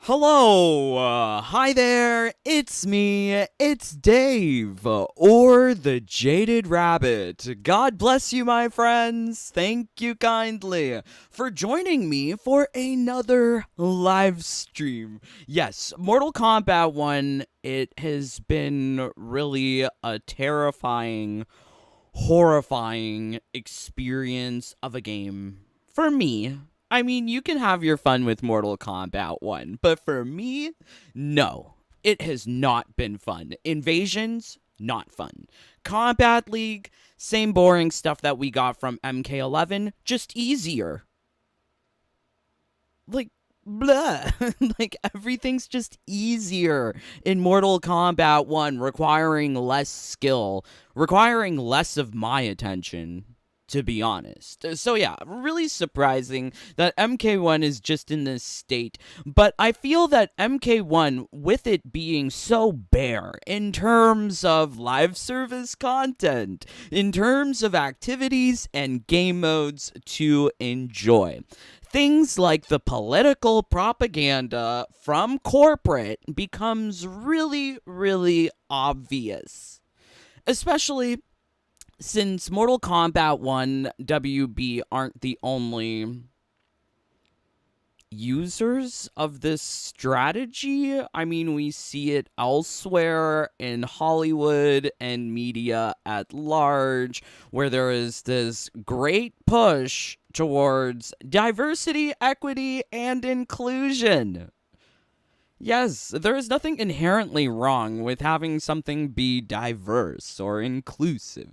Hello, hi there, it's me, it's Dave, or the Jaded Rabbit. God bless you, my friends. Thank you kindly for joining me for another live stream. Yes, Mortal Kombat 1, it has been really a terrifying, horrifying experience of a game for me. I mean, you can have your fun with Mortal Kombat 1, but for me, no. It has not been fun. Invasions, not fun. Combat League, same boring stuff that we got from MK11, just easier. Like, blah. Like, everything's just easier in Mortal Kombat 1, requiring less skill, requiring less of my attention, to be honest. So yeah, really surprising that MK1 is just in this state, but I feel that MK1, with it being so bare in terms of live service content, in terms of activities and game modes to enjoy, things like the political propaganda from corporate becomes really, really obvious. Especially since Mortal Kombat 1 WB aren't the only users of this strategy. I mean, we see it elsewhere in Hollywood and media at large, where there is this great push towards diversity, equity, and inclusion. Yes, there is nothing inherently wrong with having something be diverse or inclusive.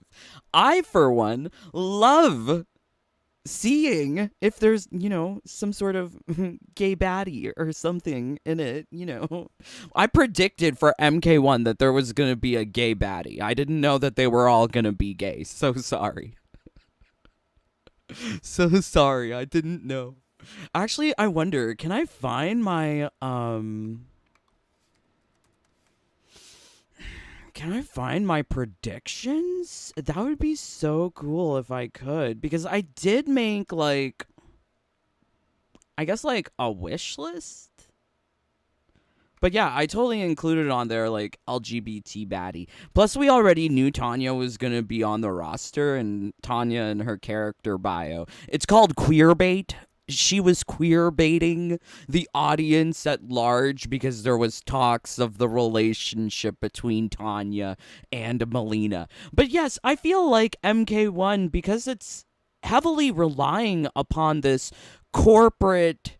I, for one, love seeing if there's, some sort of gay baddie or something in it. I predicted for MK1 that there was going to be a gay baddie. I didn't know that they were all going to be gay. So sorry. So sorry, I didn't know. Actually, I wonder, can I find my, predictions? That would be so cool if I could, because I did make, I guess, a wish list? But yeah, I totally included on there, LGBT baddie. Plus, we already knew Tanya was going to be on the roster, and Tanya and her character bio. It's called queerbait. She was queer baiting the audience at large because there was talks of the relationship between Tanya and Melina. But yes, I feel like MK1, because it's heavily relying upon this corporate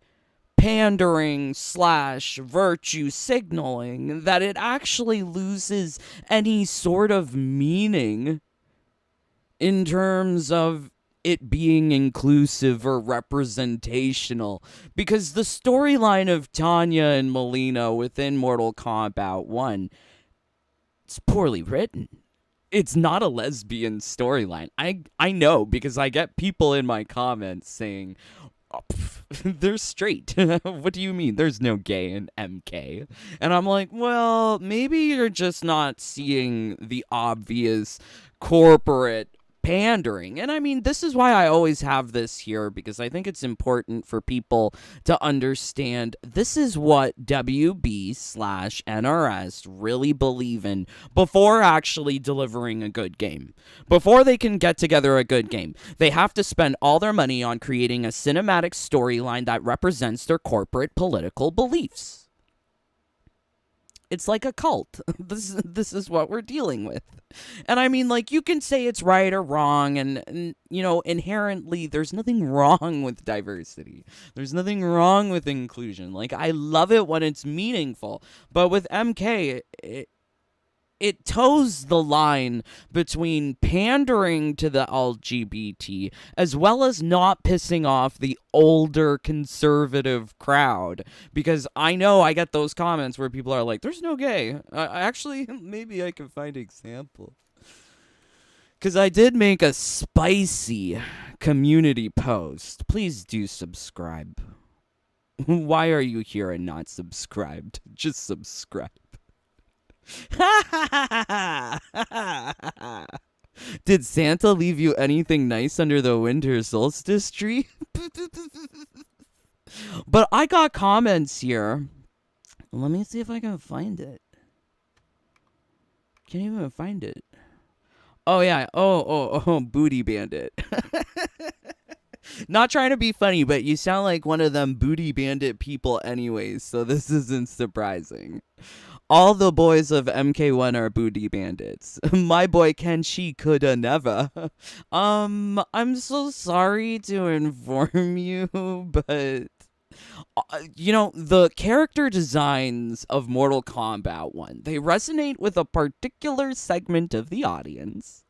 pandering / virtue signaling, that it actually loses any sort of meaning in terms of it being inclusive or representational, because the storyline of Tanya and Melina within Mortal Kombat 1, it's poorly written. It's not a lesbian storyline. I know, because I get people in my comments saying, oh, they're straight. What do you mean? There's no gay in MK. And I'm like, well, maybe you're just not seeing the obvious corporate pandering. And I mean, this is why I always have this here, because I think it's important for people to understand this is what WB / NRS really believe in before actually delivering a good game. Before they can get together a good game, they have to spend all their money on creating a cinematic storyline that represents their corporate political beliefs. It's like a cult. This is what we're dealing with. And I mean, you can say it's right or wrong, and inherently, there's nothing wrong with diversity. There's nothing wrong with inclusion. I love it when it's meaningful. But with MK, it toes the line between pandering to the LGBT as well as not pissing off the older conservative crowd. Because I know I get those comments where people are like, there's no gay. Actually, maybe I can find an example. Because I did make a spicy community post. Please do subscribe. Why are you here and not subscribed? Just subscribe. Did Santa leave you anything nice under the winter solstice tree? But I got comments here Let me see if I can find it. Can't even find it. Oh, yeah. Oh, Booty Bandit. Not trying to be funny, but you sound like one of them Booty Bandit people anyways, so this isn't surprising. All the boys of MK1 are booty bandits. My boy Kenshi coulda never. I'm so sorry to inform you, but the character designs of Mortal Kombat 1, they resonate with a particular segment of the audience.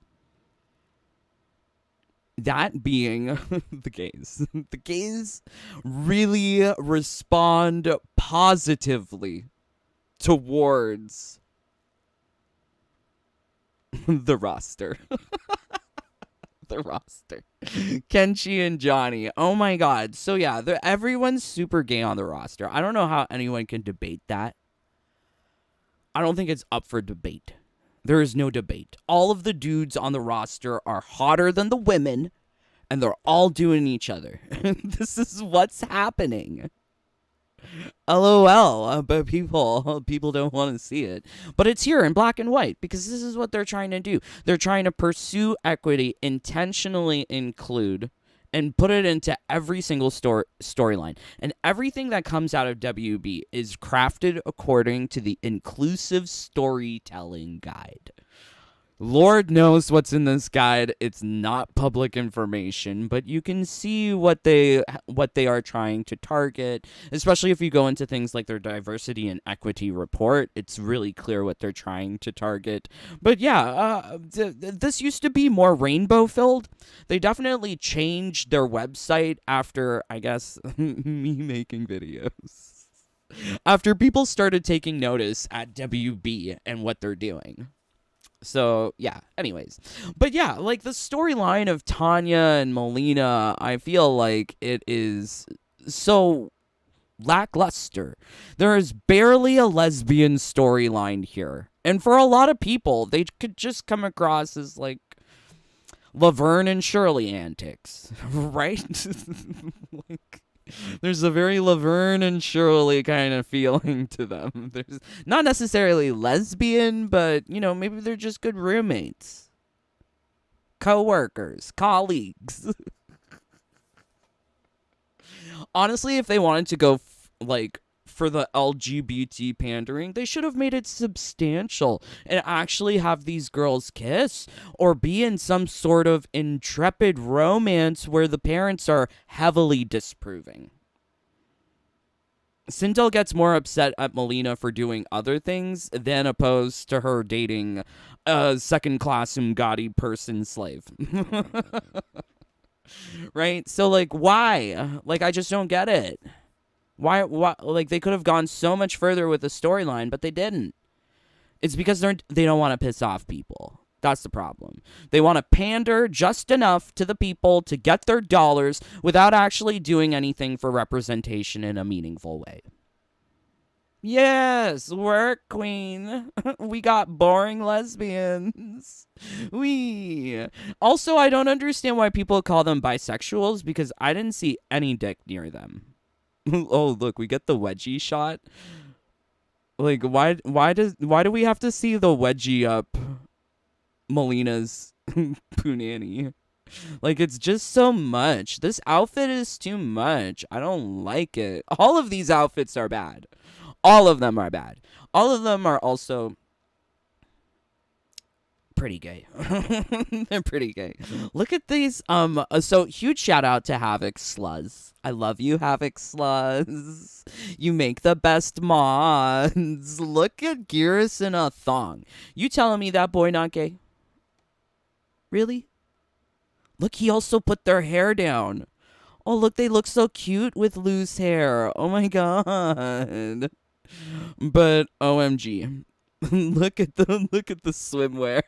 That being the gays. The gays really respond positively towards the roster. The roster. Kenshi and Johnny. Oh my god. So yeah, everyone's super gay on the roster. I don't know how anyone can debate that. I don't think it's up for debate. There is no debate. All of the dudes on the roster are hotter than the women, and they're all doing each other. This is what's happening. LOL, but people don't want to see it. But it's here in black and white because this is what they're trying to do. They're trying to pursue equity, intentionally include, and put it into every single storyline. And everything that comes out of WB is crafted according to the inclusive storytelling guide. Lord knows what's in this guide. It's not public information, but you can see what they are trying to target, especially if you go into things like their diversity and equity report. It's really clear what they're trying to target. But yeah, this used to be more rainbow filled. They definitely changed their website after, I guess, me making videos. After people started taking notice at WB and what they're doing. So, yeah, anyways. But yeah, like the storyline of Tanya and Melina, I feel like it is so lackluster. There is barely a lesbian storyline here. And for a lot of people, they could just come across as like Laverne and Shirley antics, right? Like, there's a very Laverne and Shirley kind of feeling to them. There's not necessarily lesbian, but, maybe they're just good roommates. Co-workers. Colleagues. Honestly, if they wanted to go, for the LGBT pandering, they should have made it substantial and actually have these girls kiss or be in some sort of intrepid romance where the parents are heavily disapproving. Sindel gets more upset at Melina for doing other things than opposed to her dating a second-class Umgadi person slave. Right? So, why? I just don't get it. Why, they could have gone so much further with the storyline, but they didn't. It's because they don't want to piss off people. That's the problem. They want to pander just enough to the people to get their dollars without actually doing anything for representation in a meaningful way. Yes, work queen. We got boring lesbians. Also, I don't understand why people call them bisexuals because I didn't see any dick near them. Oh, look, we get the wedgie shot. Why do we have to see the wedgie up Melina's punani? It's just so much. This outfit is too much. I don't like it. All of these outfits are bad. All of them are bad. All of them are also pretty gay. They're pretty gay. Look at these. So huge shout out to Havoc Sluz. I love you, Havoc Sluz. You make the best mods. Look at Gearus in a thong. You telling me that boy not gay? Really? Look, he also put their hair down. Oh, look, they look so cute with loose hair. Oh my god. But OMG. Look at the swimwear.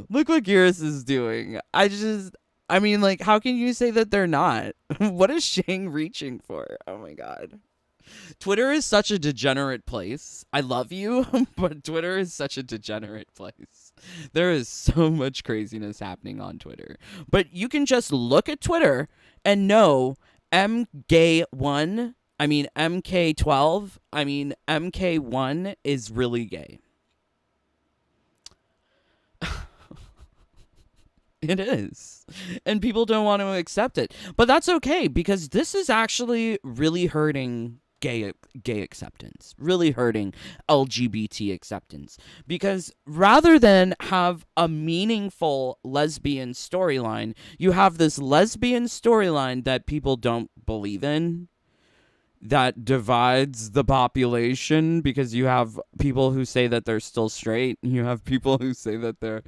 Look what Gearus is doing. How can you say that they're not? What is Shang reaching for? Oh my god. Twitter is such a degenerate place. I love you, but Twitter is such a degenerate place. There is so much craziness happening on Twitter. But you can just look at Twitter and know MK1 I mean, MK12, I mean, MK1 is really gay. It is. And people don't want to accept it. But that's okay, because this is actually really hurting gay acceptance, really hurting LGBT acceptance. Because rather than have a meaningful lesbian storyline, you have this lesbian storyline that people don't believe in, that divides the population, because you have people who say that they're still straight, and you have people who say that they're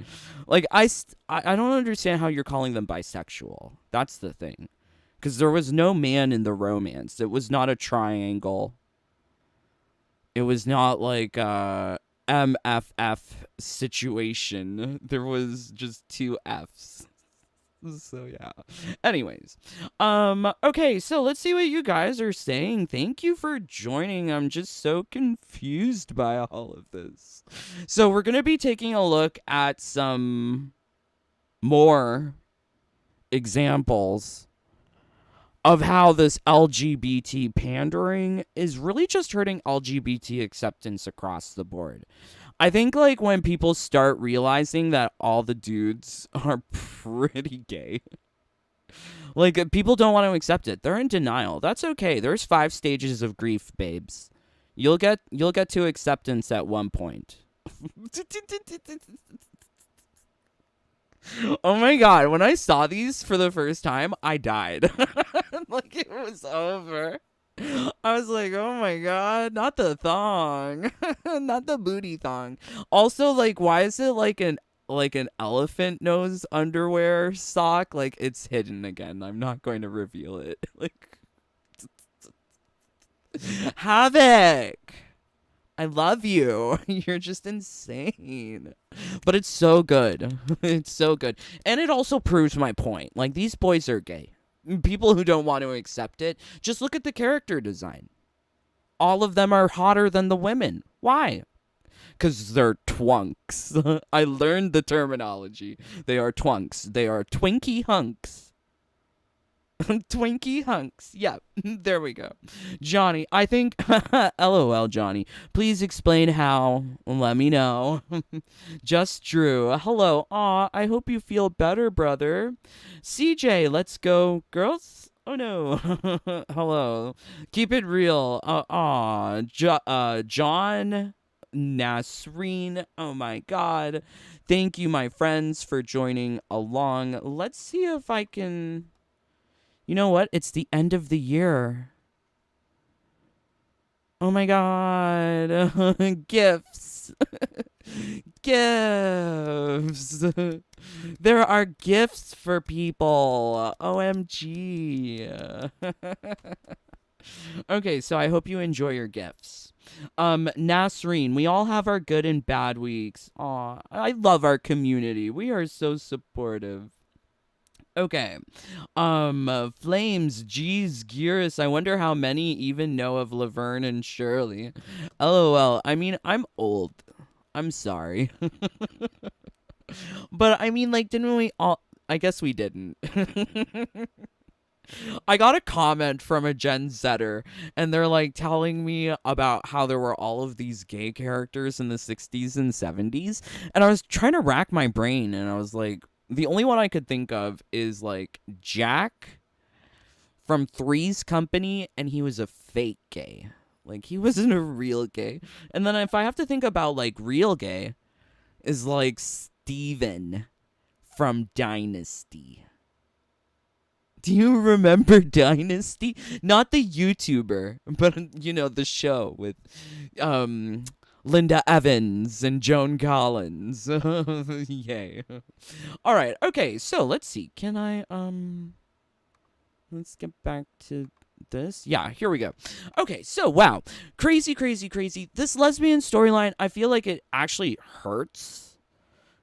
like, I don't understand how you're calling them bisexual. That's the thing, because there was no man in the romance. It was not a triangle. It was not like a MFF situation. There was just two F's. So yeah. Anyways, okay, so let's see what you guys are saying. Thank you for joining. I'm just so confused by all of this. So we're gonna be taking a look at some more examples of how this LGBT pandering is really just hurting LGBT acceptance across the board. I think, like, when people start realizing that all the dudes are pretty gay, like, people don't want to accept it. They're in denial. That's okay. There's 5 stages of grief, babes. You'll get to acceptance at one point. Oh my god, when I saw these for the first time, I died. Like, it was over. I was like, oh my god, not the thong. Not the booty thong. Also, like, why is it like an elephant nose underwear sock? Like, it's hidden again. I'm not going to reveal it. Like, Havoc, I love you. You're just insane. But it's so good. It's so good. And it also proves my point. Like, these boys are gay. People who don't want to accept it, just look at the character design. All of them are hotter than the women. Why? Because they're twunks. I learned the terminology. They are twunks. They are Twinkie hunks. Twinkie hunks. Yeah, there we go. Johnny, I think... LOL, Johnny. Please explain how. Let me know. Just Drew. Hello. Aw, I hope you feel better, brother. CJ, let's go, girls. Oh, no. Hello. Keep it real. John Nasreen. Oh, my God. Thank you, my friends, for joining along. Let's see if I can... You know what? It's the end of the year. Oh my god. Gifts. Gifts. There are gifts for people. OMG. Okay, so I hope you enjoy your gifts. Nasreen, we all have our good and bad weeks. Aw, I love our community. We are so supportive. Okay. Flames, geez, Gearus. I wonder how many even know of Laverne and Shirley. LOL. I mean, I'm old. I'm sorry. But I mean, like, didn't we all... I guess we didn't. I got a comment from a Gen Zetter, and they're, like, telling me about how there were all of these gay characters in the 60s and 70s, and I was trying to rack my brain, and I was like... The only one I could think of is, like, Jack from Three's Company, and he was a fake gay. Like, he wasn't a real gay. And then if I have to think about, like, real gay, is, like, Steven from Dynasty. Do you remember Dynasty? Not the YouTuber, but, you know, the show with, Linda Evans and Joan Collins. Yay. All right. Okay. So let's see. Can I, let's get back to this. Yeah, here we go. Okay. So, wow. Crazy, crazy, crazy. This lesbian storyline, I feel like it actually hurts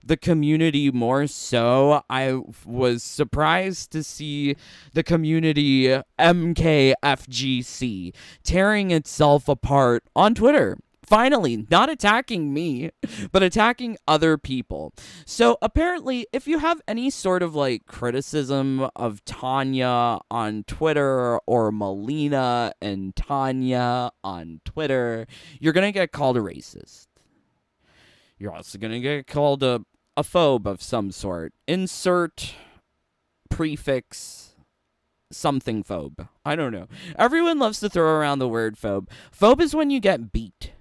the community more so. I was surprised to see the community MKFGC tearing itself apart on Twitter Finally, not attacking me, but attacking other people. So apparently, if you have any sort of like criticism of Tanya on Twitter or Melina and Tanya on Twitter, you're going to get called a racist. You're also going to get called a phobe of some sort. Insert prefix something phobe. I don't know. Everyone loves to throw around the word phobe. Phobe is when you get beat.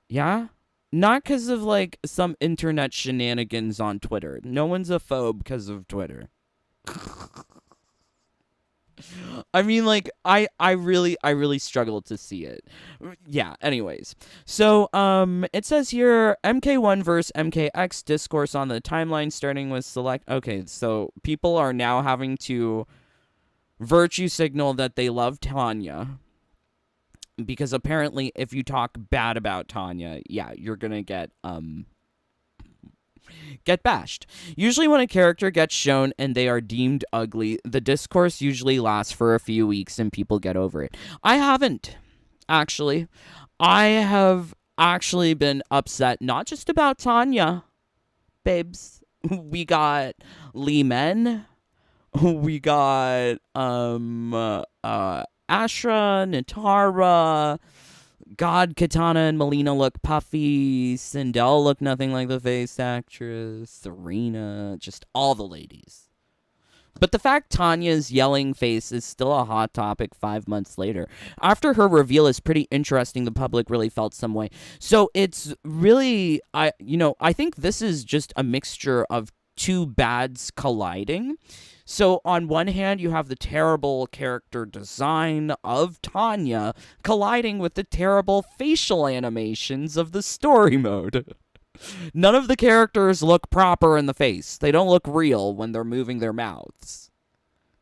Yeah? Not because of like some internet shenanigans on Twitter. No one's a phobe because of Twitter. I mean, like, I really struggle to see it. Yeah, anyways. So, it says here, MK1 versus MKX discourse on the timeline starting with select... Okay, so people are now having to virtue signal that they love Tanya. Because apparently, if you talk bad about Tanya, yeah, you're gonna get bashed. Usually when a character gets shown and they are deemed ugly, the discourse usually lasts for a few weeks and people get over it. I haven't, actually. I have actually been upset, not just about Tanya, babes. We got Lee Men. We got, Ashra, Nitara, God, Katana and Melina look puffy. Sindel look nothing like the face actress. Serena, just all the ladies. But the fact Tanya's yelling face is still a hot topic 5 months later. After her reveal is pretty interesting, the public really felt some way. So it's really, I think this is just a mixture of two bads colliding. So on one hand, you have the terrible character design of Tanya colliding with the terrible facial animations of the story mode. None of the characters look proper in the face. They don't look real when they're moving their mouths.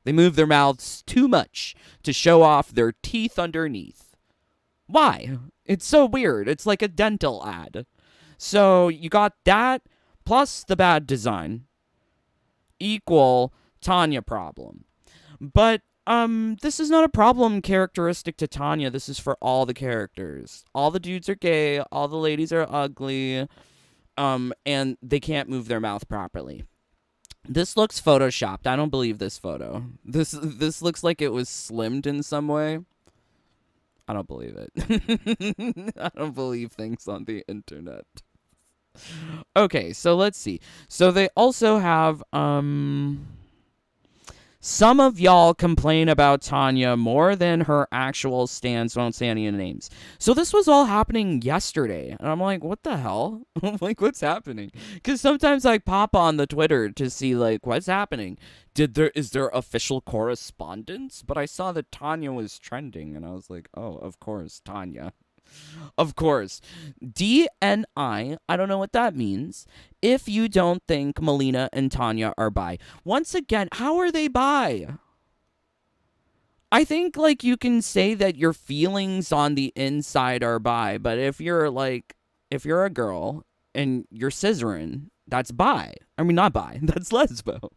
They move their mouths too much to show off their teeth underneath. Why? It's so weird. It's like a dental ad. So you got that plus the bad design equal Tanya problem. But this is not a problem characteristic to Tanya. This is for all the characters. All the dudes are gay, all the ladies are ugly, and they can't move their mouth properly. This looks photoshopped. I don't believe this photo. This looks like it was slimmed in some way. I don't believe it. I don't believe things on the internet. Okay, so let's see. So they also have some of y'all complain about Tanya more than her actual stance. Won't say any names. So this was all happening yesterday. And I'm like, what the hell? Like, what's happening? Because sometimes I pop on the Twitter to see, like, what's happening. Is there official correspondence? But I saw that Tanya was trending. And I was like, oh, of course, Tanya. Of course. DNI, I don't know what that means. If you don't think Melina and Tanya are bi. Once again, how are they bi? I think, like, you can say that your feelings on the inside are bi, but if you're a girl and you're scissoring, that's bi. I mean, not bi, that's lesbo.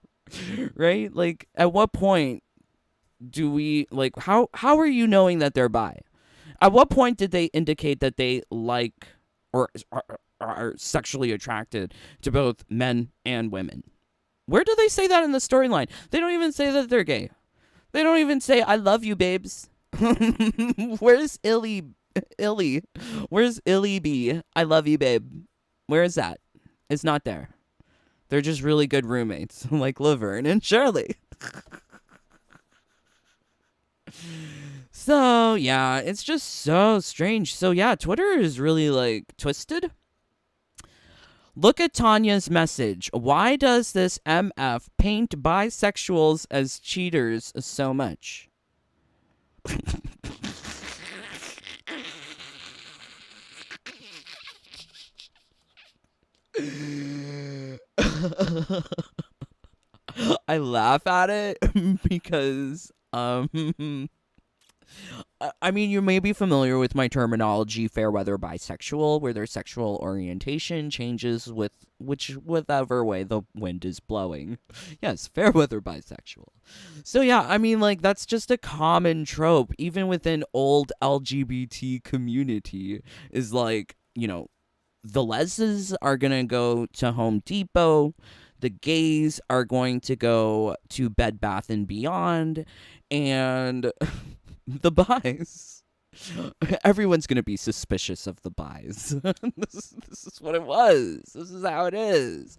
Right? Like, at what point do we, like, how are you knowing that they're bi? At what point did they indicate that they like or are sexually attracted to both men and women? Where do they say that in the storyline? They don't even say that they're gay. They don't even say, I love you, babes. Where's Illy? Where's Illy B? I love you, babe. Where is that? It's not there. They're just really good roommates, like Laverne and Shirley. So, yeah, it's just so strange. So, yeah, Twitter is really, like, twisted. Look at Tanya's message. Why does this MF paint bisexuals as cheaters so much? I laugh at it because, I mean, you may be familiar with my terminology, fair weather bisexual, where their sexual orientation changes with whichever way the wind is blowing. Yes, fair weather bisexual. So yeah, I mean, like, that's just a common trope, even within old LGBT community, is like, the leses are gonna go to Home Depot, the gays are going to go to Bed Bath and Beyond, and the bis, everyone's gonna be suspicious of the bis. This is what it was. This is how it is.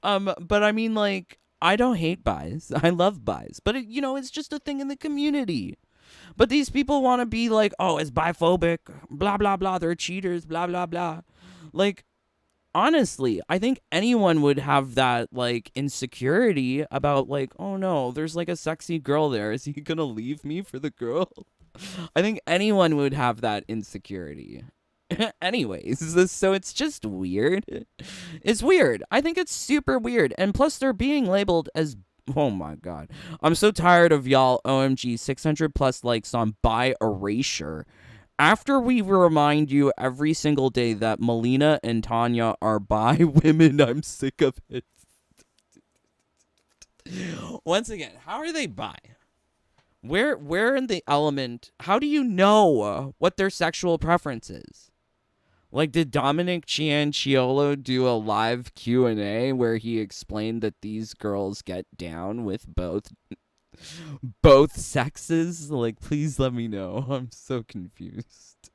But I mean, like, I don't hate bis. I love bis. But it's just a thing in the community. But these people want to be like, oh, it's biphobic, blah blah blah. They're cheaters, blah blah blah. Like, honestly, I think anyone would have that, like, insecurity about, like, oh no, there's like a sexy girl there. Is he gonna leave me for the girl? I think anyone would have that insecurity. Anyways, so it's just weird. It's weird. I think it's super weird. And plus, they're being labeled as, oh my god. I'm so tired of y'all, OMG, 600 plus likes on bi erasure. After we remind you every single day that Melina and Tanya are bi women, I'm sick of it. Once again, how are they bi? Where in the element, how do you know what their sexual preference is? Like, did Dominic Cianciolo do a live Q&A where he explained that these girls get down with both sexes? Like, please let me know. I'm so confused.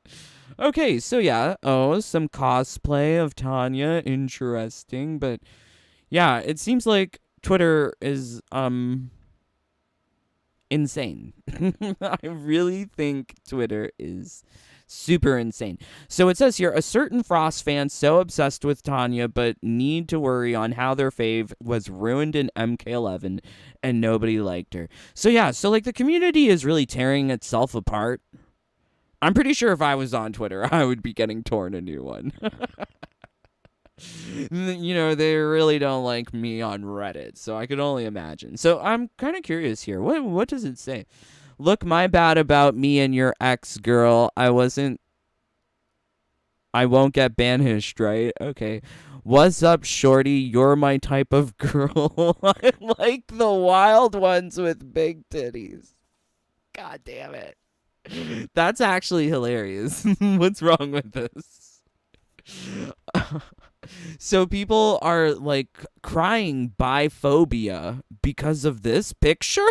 Okay, so yeah. Oh, some cosplay of Tanya. Interesting. But yeah, it seems like Twitter is insane. I really think Twitter is super insane. So it says here, a certain Frost fan so obsessed with Tanya but need to worry on how their fave was ruined in MK1 and nobody liked her. So yeah, so like the community is really tearing itself apart. I'm pretty sure if I was on Twitter, I would be getting torn a new one. They really don't like me on Reddit, so I could only imagine. So I'm kind of curious here. What does it say? Look, my bad about me and your ex, girl. I won't get banished, right? Okay. What's up, shorty? You're my type of girl. I like the wild ones with big titties. God damn it. That's actually hilarious. What's wrong with this? So people are, like, crying biphobia because of this picture?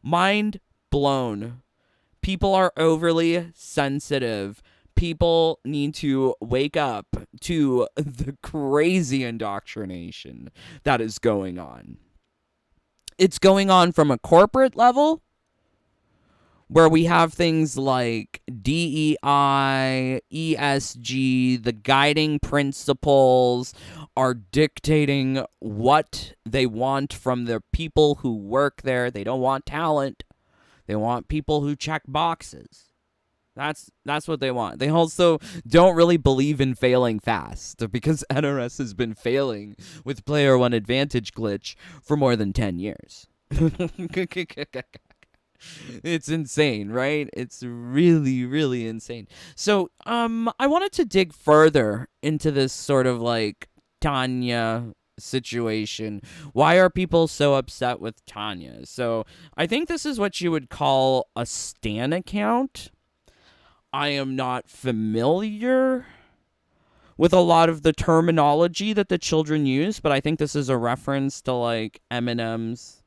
Mind blown. People are overly sensitive. People need to wake up to the crazy indoctrination that is going on. It's going on from a corporate level, where we have things like DEI, ESG, the guiding principles are dictating what they want from the people who work there. They don't want talent. They want people who check boxes. That's what they want. They also don't really believe in failing fast, because NRS has been failing with player one advantage glitch for more than 10 years. It's insane, right? It's really, really insane. So, I wanted to dig further into this sort of like Tanya situation. Why are people so upset with Tanya? So, I think this is what you would call a stan account. I am not familiar with a lot of the terminology that the children use, but I think this is a reference to like Eminem's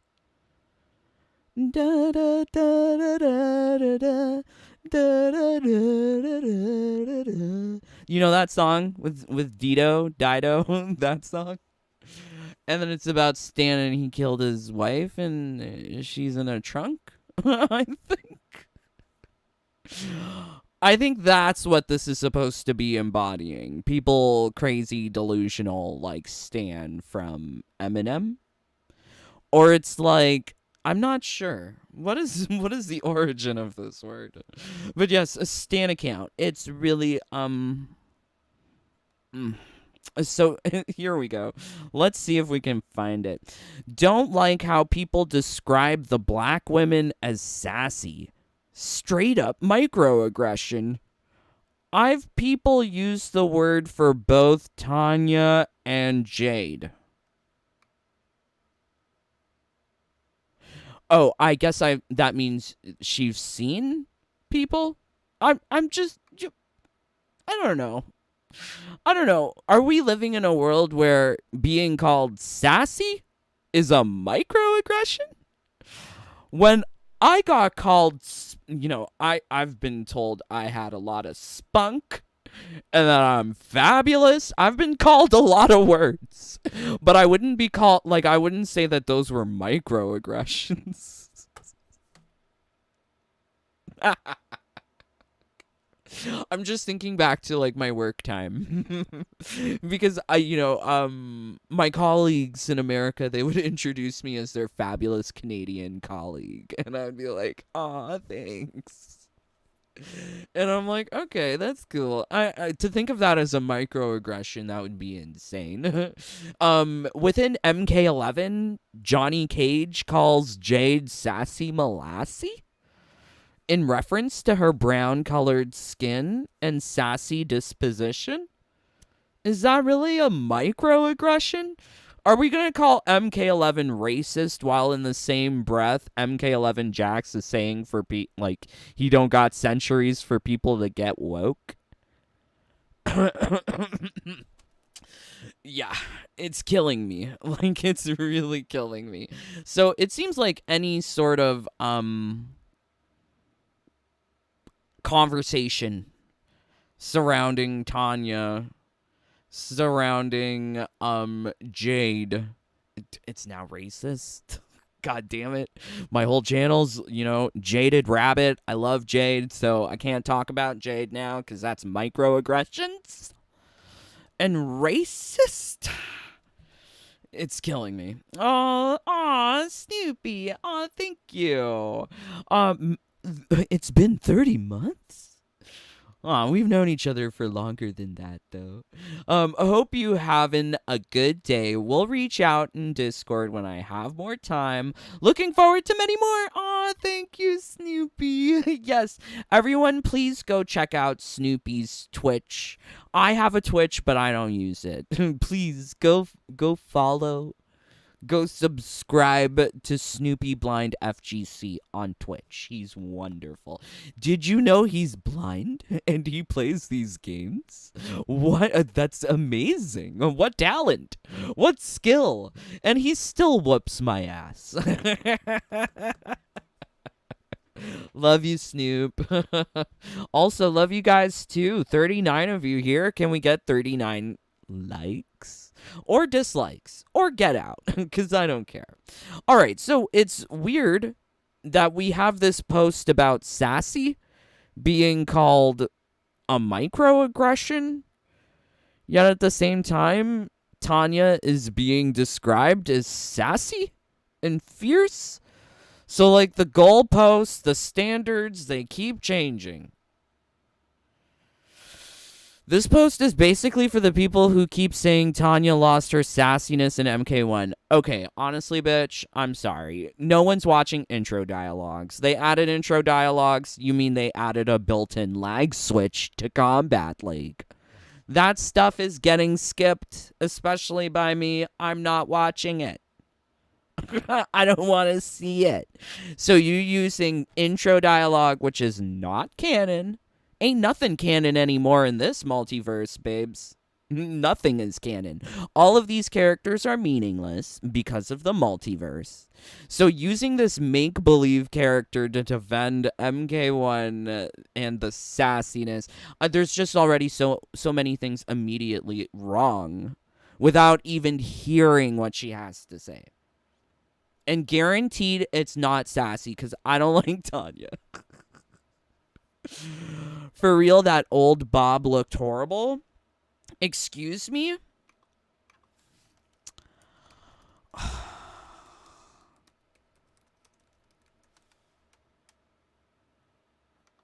da da da da da da da da da da da. You know that song with Dido, that song? And then it's about Stan and he killed his wife and she's in a trunk, I think that's what this is supposed to be embodying. People crazy, delusional, like Stan from Eminem. Or it's like, I'm not sure. What is the origin of this word? But yes, a Stan account. It's really So here we go. Let's see if we can find it. Don't like how people describe the black women as sassy. straight up microaggression. I've people use the word for both Tanya and Jade. Oh, I guess that means she's seen people? I'm just I don't know. I don't know. Are we living in a world where being called sassy is a microaggression? When I got called, I've been told I had a lot of spunk and that I'm fabulous. I've been called a lot of words, but I wouldn't I wouldn't say that those were microaggressions. I'm just thinking back to like my work time because my colleagues in America, they would introduce me as their fabulous Canadian colleague, and I'd be like, "Aw, thanks." And I'm like, okay, that's cool. I to think of that as a microaggression, that would be insane. Within MK1, Johnny Cage calls Jade sassy molassy in reference to her brown-colored skin and sassy disposition. Is that really a microaggression? Are we going to call MK1 racist while in the same breath MK1 Jax is saying for he don't got centuries for people to get woke? Yeah, it's killing me. Like, it's really killing me. So it seems like any sort of conversation surrounding Tanya, surrounding Jade, it's now racist. God damn it. My whole channel's, Jaded Rabbit. I love Jade, so I can't talk about Jade now because that's microaggressions. And racist? It's killing me. Oh, Snoopy. Oh, thank you. It's been 30 months? Aw, we've known each other for longer than that, though. I hope you having a good day. We'll reach out in Discord when I have more time. Looking forward to many more. Aw, thank you, Snoopy. Yes, everyone, please go check out Snoopy's Twitch. I have a Twitch, but I don't use it. Please go follow. Go subscribe to Snoopy Blind FGC on Twitch. He's wonderful. Did you know he's blind and he plays these games? What? That's amazing. What talent? What skill? And he still whoops my ass. Love you, Snoop. Also, love you guys too. 39 of you here. Can we get 39 likes? Or dislikes, or get out, because I don't care. All right, so it's weird that we have this post about sassy being called a microaggression, yet at the same time, Tanya is being described as sassy and fierce. So, like, the goalposts, the standards, they keep changing. This post is basically for the people who keep saying Tanya lost her sassiness in MK1. Okay, honestly, bitch, I'm sorry. No one's watching intro dialogues. They added intro dialogues. You mean they added a built-in lag switch to Combat League. That stuff is getting skipped, especially by me. I'm not watching it. I don't want to see it. So you using intro dialogue, which is not canon. Ain't nothing canon anymore in this multiverse, babes. Nothing is canon. All of these characters are meaningless because of the multiverse. So using this make-believe character to defend MK1 and the sassiness, there's just already so many things immediately wrong without even hearing what she has to say. And guaranteed it's not sassy because I don't like Tanya. For real, that old Bob looked horrible. Excuse me?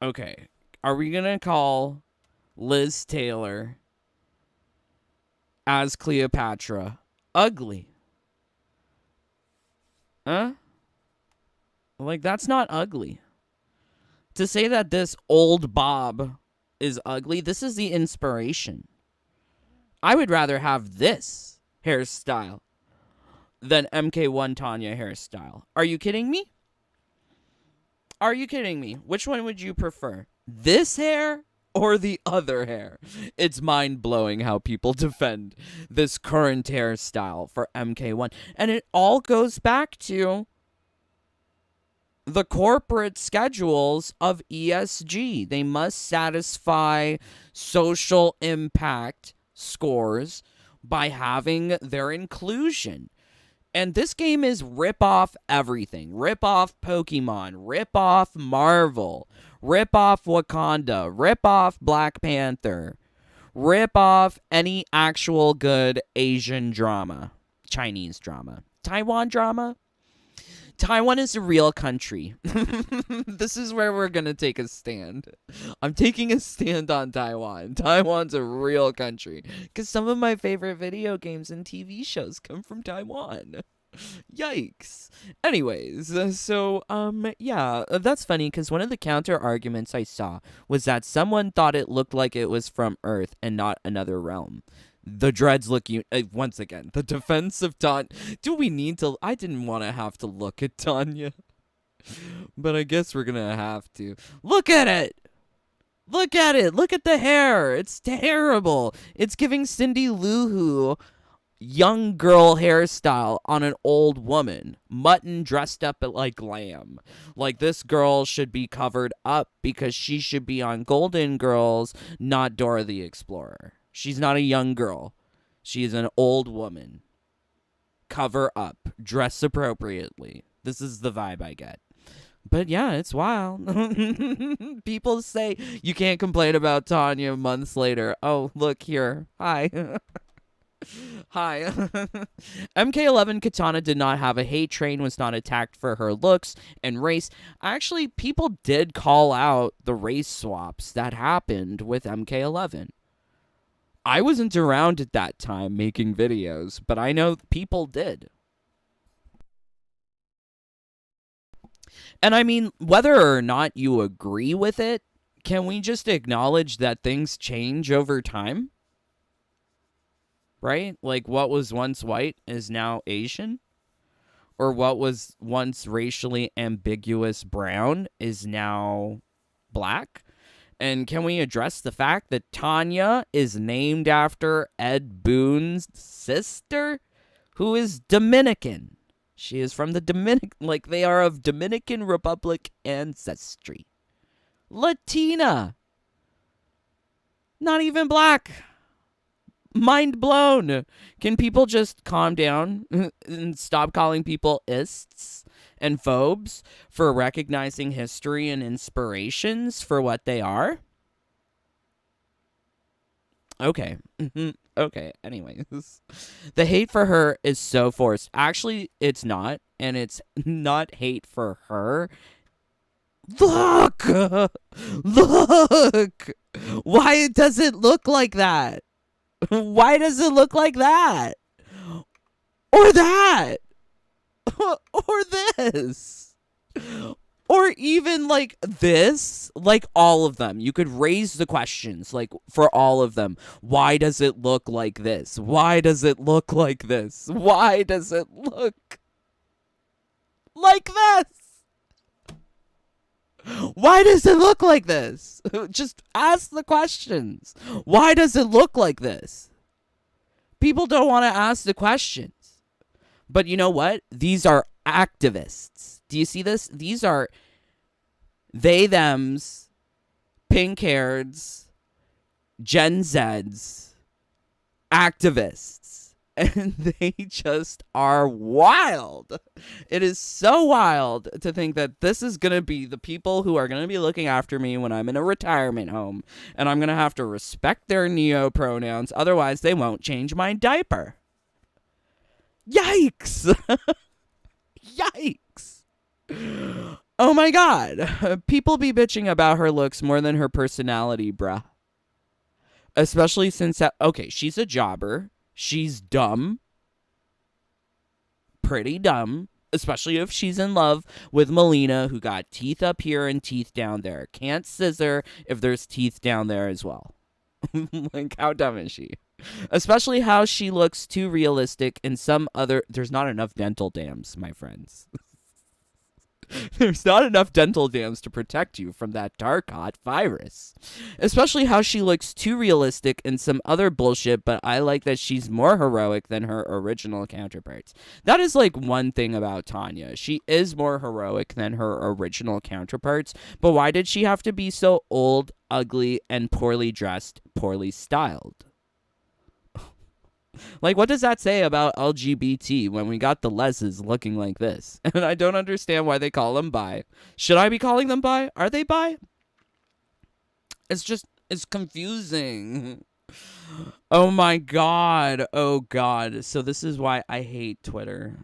Okay. Are we gonna call Liz Taylor as Cleopatra ugly? Huh? Like, that's not ugly. To say that this old Bob is ugly, this is the inspiration. I would rather have this hairstyle than MK1 Tanya hairstyle. Are you kidding me? Are you kidding me? Which one would you prefer? This hair or the other hair? It's mind-blowing how people defend this current hairstyle for MK1. And it all goes back to the corporate schedules of ESG. They must satisfy social impact scores by having their inclusion. And this game is rip off everything. Rip off Pokemon, rip off Marvel, rip off Wakanda, rip off Black Panther, rip off any actual good Asian drama, Chinese drama, Taiwan drama. Taiwan is a real country. This is where we're going to take a stand. I'm taking a stand on Taiwan. Taiwan's a real country. Because some of my favorite video games and TV shows come from Taiwan. Yikes. Anyways, yeah, that's funny because one of the counter arguments I saw was that someone thought it looked like it was from Earth and not another realm. The dreads look once again. The defense of Tanya. Do we need to? I didn't want to have to look at Tanya, but I guess we're gonna have to. Look at it. Look at it. Look at the hair. It's terrible. It's giving Cindy Lou Who young girl hairstyle on an old woman. Mutton dressed up like lamb. Like this girl should be covered up because she should be on Golden Girls, not Dora the Explorer. She's not a young girl. She is an old woman. Cover up. Dress appropriately. This is the vibe I get. But yeah, it's wild. People say you can't complain about Tanya months later. Oh, look here. Hi. Hi. MK11 Katana did not have a hate train, was not attacked for her looks and race. Actually, people did call out the race swaps that happened with MK11. I wasn't around at that time making videos, but I know people did. And I mean, whether or not you agree with it, can we just acknowledge that things change over time? Right? Like what was once white is now Asian? Or what was once racially ambiguous brown is now black? And can we address the fact that Tanya is named after Ed Boon's sister, who is Dominican? She is from the like they are of Dominican Republic ancestry. Latina. Not even black. Mind blown. Can people just calm down and stop calling people ists and phobes for recognizing history and inspirations for what they are? Okay. Okay, anyways. The hate for her is so forced. Actually, it's not. And it's not hate for her. Look! Look! Why does it look like that? Why does it look like that? Or that? Or this? Or even like this? Like all of them. You could raise the questions like for all of them. Why does it look like this? Why does it look like this? Why does it look like this? Why does it look like this? Just ask the questions. Why does it look like this? People don't want to ask the questions. But you know what? These are activists. Do you see this? These are they, thems, pink-haireds, Gen Zs, activists. And they just are wild. It is so wild to think that this is going to be the people who are going to be looking after me when I'm in a retirement home. And I'm going to have to respect their neo-pronouns. Otherwise, they won't change my diaper. Yikes. Yikes. Oh my god. People be bitching about her looks more than her personality, bruh. Especially since, okay, she's a jobber. She's dumb. Pretty dumb. Especially if she's in love with Melina, who got teeth up here and teeth down there. Can't scissor if there's teeth down there as well. Like, how dumb is she? Especially how she looks too realistic in some other... There's not enough dental dams, my friends. There's not enough dental dams to protect you from that Darkot virus. Especially how she looks too realistic in some other bullshit, but I like that she's more heroic than her original counterparts. That is like one thing about Tanya. She is more heroic than her original counterparts, but why did she have to be so old, ugly, and poorly dressed, poorly styled? Like, what does that say about LGBT when we got the leses looking like this? And I don't understand why they call them bi. Should I be calling them bi? Are they bi? It's confusing. Oh my god. Oh god. So this is why I hate Twitter.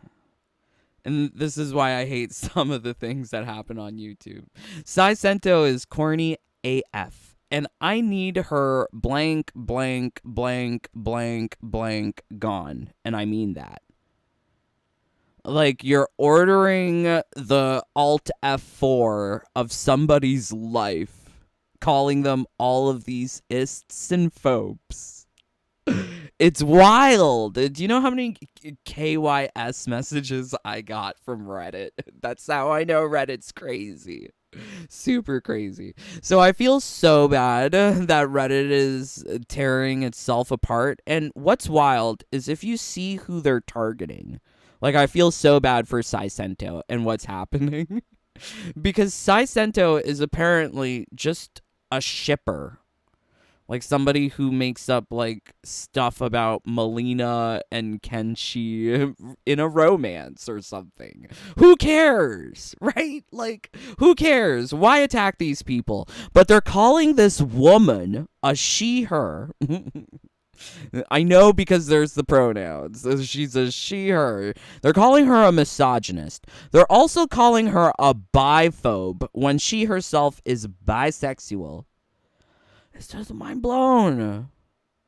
And this is why I hate some of the things that happen on YouTube. Sai Sento is corny AF. And I need her blank, blank, blank, blank, blank gone. And I mean that. Like, you're ordering the Alt F4 of somebody's life, calling them all of these ists and phobes. It's wild. Do you know how many KYS messages I got from Reddit? That's how I know Reddit's crazy. Super crazy. So I feel so bad that Reddit is tearing itself apart. And what's wild is if you see who they're targeting. Like, I feel so bad for Sai Sento and what's happening. Because Sai Sento is apparently just a shipper. Like, somebody who makes up, like, stuff about Melina and Kenshi in a romance or something. Who cares, right? Like, who cares? Why attack these people? But they're calling this woman a she, her. I know because there's the pronouns. She's a she, her. They're calling her a misogynist. They're also calling her a biphobe when she herself is bisexual. It's just mind blown.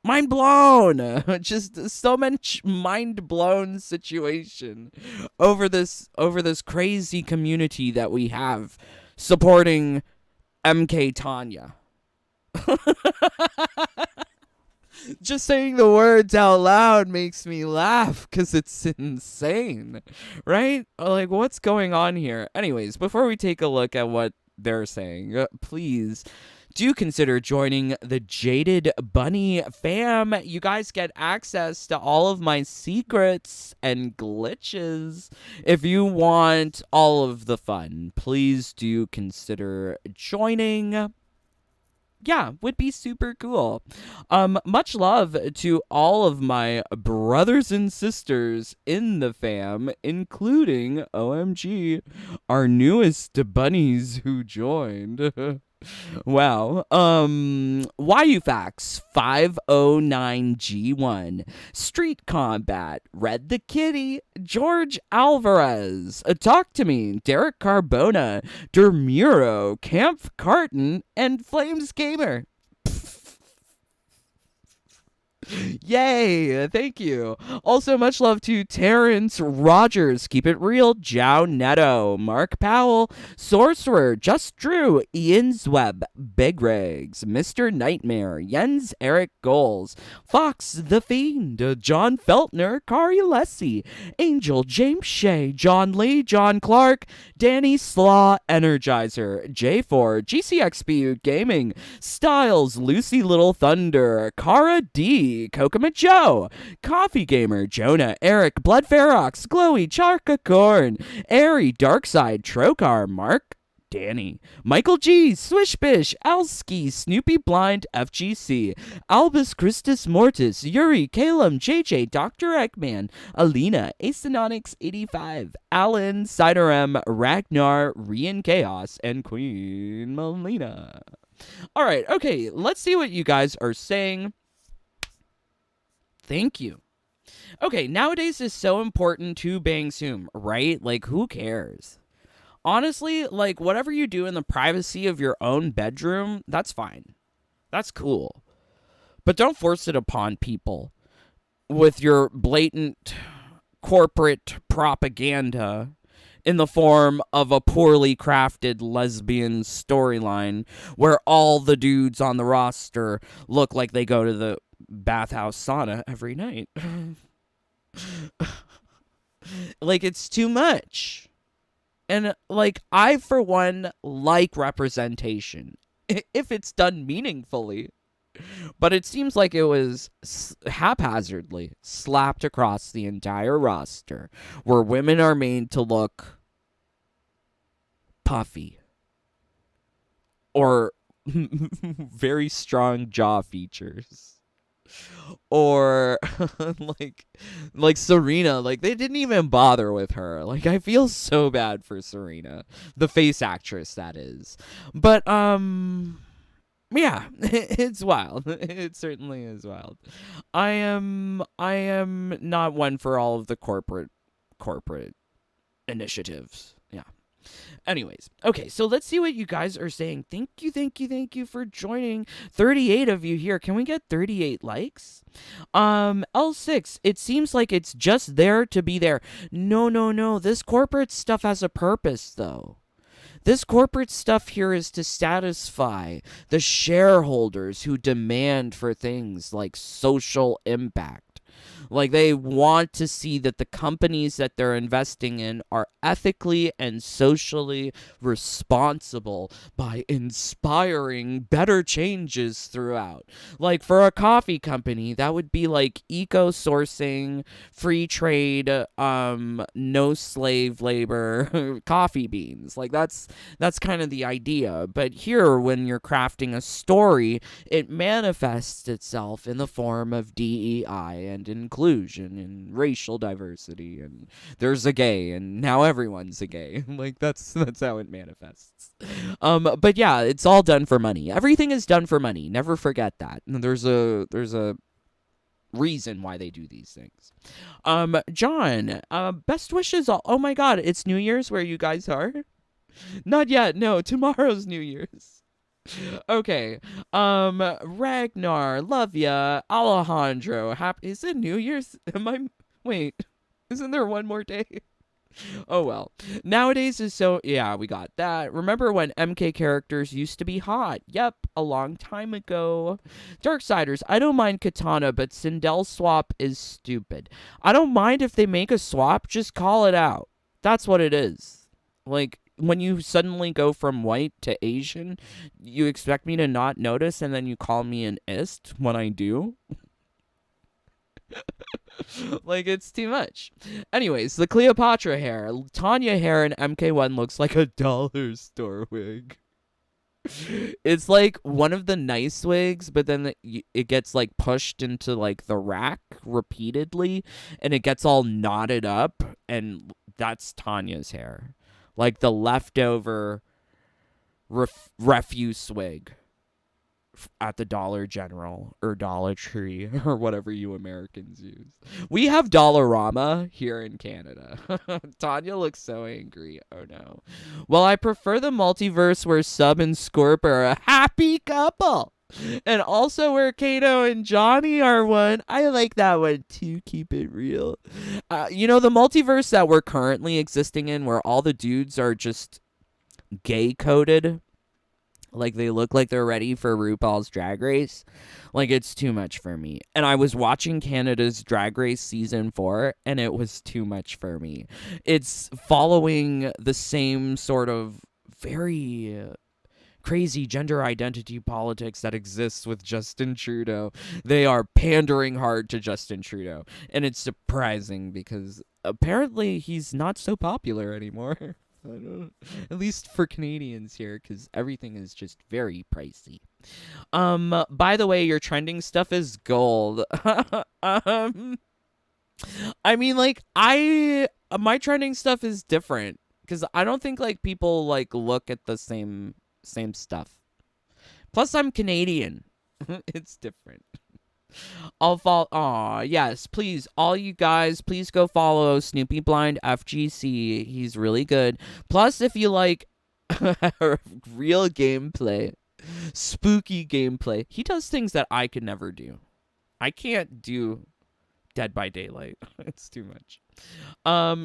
Mind blown. Just so much mind blown situation over this crazy community that we have supporting MK Tanya. Just saying the words out loud makes me laugh because it's insane, right? Like, what's going on here? Anyways, before we take a look at what they're saying, please do consider joining the Jaded Bunny fam. You guys get access to all of my secrets and glitches. If you want all of the fun, please do consider joining. Yeah, would be super cool. Much love to all of my brothers and sisters in the fam, including, OMG, our newest bunnies who joined. Wow. YUFAX 509G1, Street Combat, Red the Kitty, George Alvarez, Talk to Me, Derek Carbona, Dermuro, Camp Carton, and Flames Gamer. Yay, thank you. Also, much love to Terrence Rogers, Keep It Real, Jow Netto, Mark Powell, Sorcerer, Just Drew, Ian's Web, Big Rigs, Mr. Nightmare, Jens Eric Goals, Fox the Fiend, John Feltner, Kari Lessie, Angel, James Shea, John Lee, John Clark, Danny Slaw, Energizer, J4, GCXPU Gaming, Styles, Lucy Little Thunder, Cara D, Kokoma Joe, Coffee Gamer, Jonah, Eric, Blood Ferox, Glowy, Charka Corn, Airy, Darkside, Trokar, Mark, Danny, Michael G, Swishbish, Alski, Snoopy Blind, FGC, Albus Christus Mortis, Yuri, Calum, JJ, Dr. Eggman, Alina, Acenonics 85, Alan, Ciderem, Ragnar, Rian Chaos, and Queen Melina. Alright, okay, let's see what you guys are saying. Thank you. Okay, nowadays is so important to Bang Zoom, right? Like, who cares? Honestly, like, whatever you do in the privacy of your own bedroom, that's fine. That's cool. But don't force it upon people with your blatant corporate propaganda in the form of a poorly crafted lesbian storyline where all the dudes on the roster look like they go to the bathhouse sauna every night. Like, it's too much. And, like, I, for one, like representation if it's done meaningfully. But it seems like it was haphazardly slapped across the entire roster, where women are made to look puffy or very strong jaw features. Or like Serena, like they didn't even bother with her. Like, I feel so bad for Serena, the face actress that is. But yeah, it's wild. It certainly is wild. I am not one for all of the corporate initiatives. Yeah. Anyways, okay, so let's see what you guys are saying. Thank you for joining. 38 of you here. Can we get 38 likes? L6, it seems like it's just there to be there. No. This corporate stuff has a purpose, though. This corporate stuff here is to satisfy the shareholders who demand for things like social impact. Like, they want to see that the companies that they're investing in are ethically and socially responsible by inspiring better changes throughout. Like, for a coffee company, that would be like eco-sourcing, free trade, no slave labor coffee beans. Like, that's kind of the idea. But here, when you're crafting a story, it manifests itself in the form of DEI and inclusion and racial diversity, and there's a gay, and now everyone's a gay. Like, that's how it manifests. But yeah, it's all done for money. Everything is done for money. Never forget that. There's a reason why they do these things. John, best wishes. Oh my God, it's New Year's where you guys are? Not yet. No, tomorrow's New Year's. Okay. Ragnar, love ya. Alejandro, is it New Year's? Wait, isn't there one more day? Oh well. Nowadays is so, yeah, we got that. Remember when MK characters used to be hot? Yep, a long time ago. Darksiders, I don't mind Katana, but Sindel swap is stupid. I don't mind if they make a swap, just call it out. That's what it is. Like, when you suddenly go from white to Asian, you expect me to not notice, and then you call me an ist when I do? Like, it's too much. Anyways, the Cleopatra hair. Tanya hair in MK1 looks like a dollar store wig. It's like one of the nice wigs, but then it gets like pushed into like the rack repeatedly, and it gets all knotted up, and that's Tanya's hair. Like the leftover refuse wig at the Dollar General or Dollar Tree or whatever you Americans use. We have Dollarama here in Canada. Tanya looks so angry. Oh no. Well, I prefer the multiverse where Sub and Scorp are a happy couple. And also where Kato and Johnny are one. I like that one too, keep it real. You know, the multiverse that we're currently existing in, where all the dudes are just gay coded, like they look like they're ready for RuPaul's Drag Race. Like, it's too much for me. And I was watching Canada's Drag Race season 4, and it was too much for me. It's following the same sort of very crazy gender identity politics that exists with Justin Trudeau. They are pandering hard to Justin Trudeau, and it's surprising because apparently he's not so popular anymore. I don't, at least for Canadians here, because everything is just very pricey. By the way, your trending stuff is gold. I mean, like, my trending stuff is different because I don't think like people like look at the same stuff. Plus, I'm Canadian. It's different. I'll follow. Aw, yes, please, all you guys, please go follow Snoopy Blind FGC. He's really good. Plus, if you like real gameplay, spooky gameplay, he does things that I could never do. I can't do Dead by Daylight. It's too much.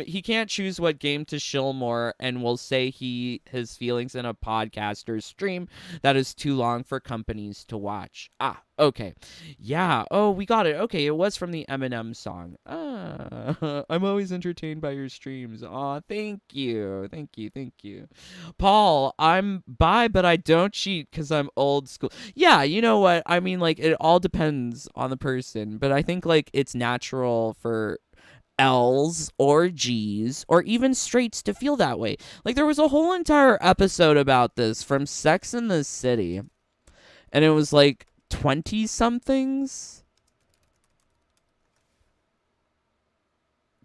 He can't choose what game to shill more and will say his feelings in a podcast or stream that is too long for companies to watch. Ah, okay. Yeah. Oh, we got it. Okay, it was from the Eminem song. Ah, I'm always entertained by your streams. Aw, thank you. Thank you. Thank you. Paul, I'm bi, but I don't cheat because I'm old school. Yeah, you know what? I mean, like, it all depends on the person, but I think, like, it's natural for L's or G's or even straights to feel that way. Like, there was a whole entire episode about this from Sex in the City, and it was like 20 somethings.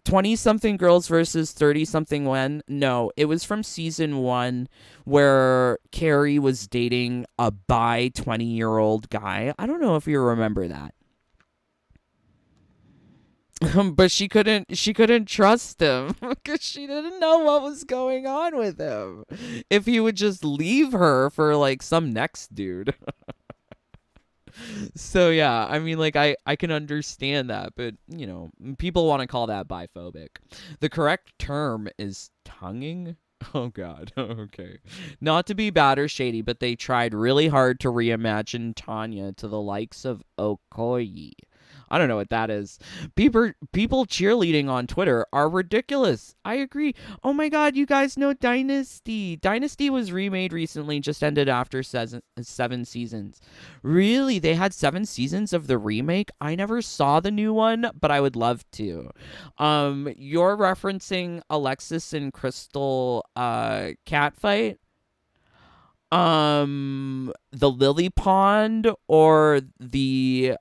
20 something girls versus 30 something men. No, it was from season 1 where Carrie was dating a bi 20-year-old guy. I don't know if you remember that. But she couldn't trust him because she didn't know what was going on with him. If he would just leave her for like some next dude. So yeah, I mean, like, I can understand that, but you know, people want to call that biphobic. The correct term is tonguing. Oh god. Okay. Not to be bad or shady, but they tried really hard to reimagine Tanya to the likes of Okoye. I don't know what that is. People cheerleading on Twitter are ridiculous. I agree. Oh my god, you guys know Dynasty. Dynasty was remade recently, just ended after 7 seasons. Really? They had 7 seasons of the remake? I never saw the new one, but I would love to. You're referencing Alexis and Crystal catfight? The Lily Pond or the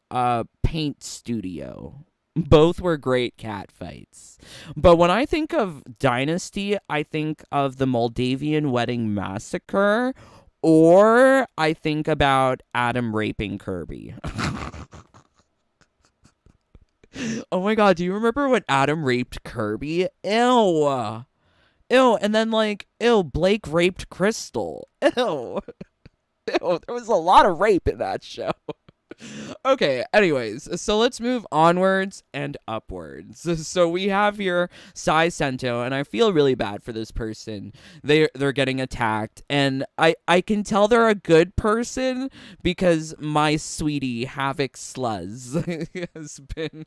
paint studio? Both were great cat fights. But when I think of Dynasty, I think of the Moldavian Wedding Massacre, or I think about Adam raping Kirby. Oh my god, do you remember when Adam raped Kirby? Ew. Ew, and then, like, ew, Blake raped Crystal. Ew. Ew, there was a lot of rape in that show. Okay, anyways, so let's move onwards and upwards. So we have here Sai Sento, and I feel really bad for this person. They're getting attacked, and I can tell they're a good person because my sweetie Havoc Sluz has been...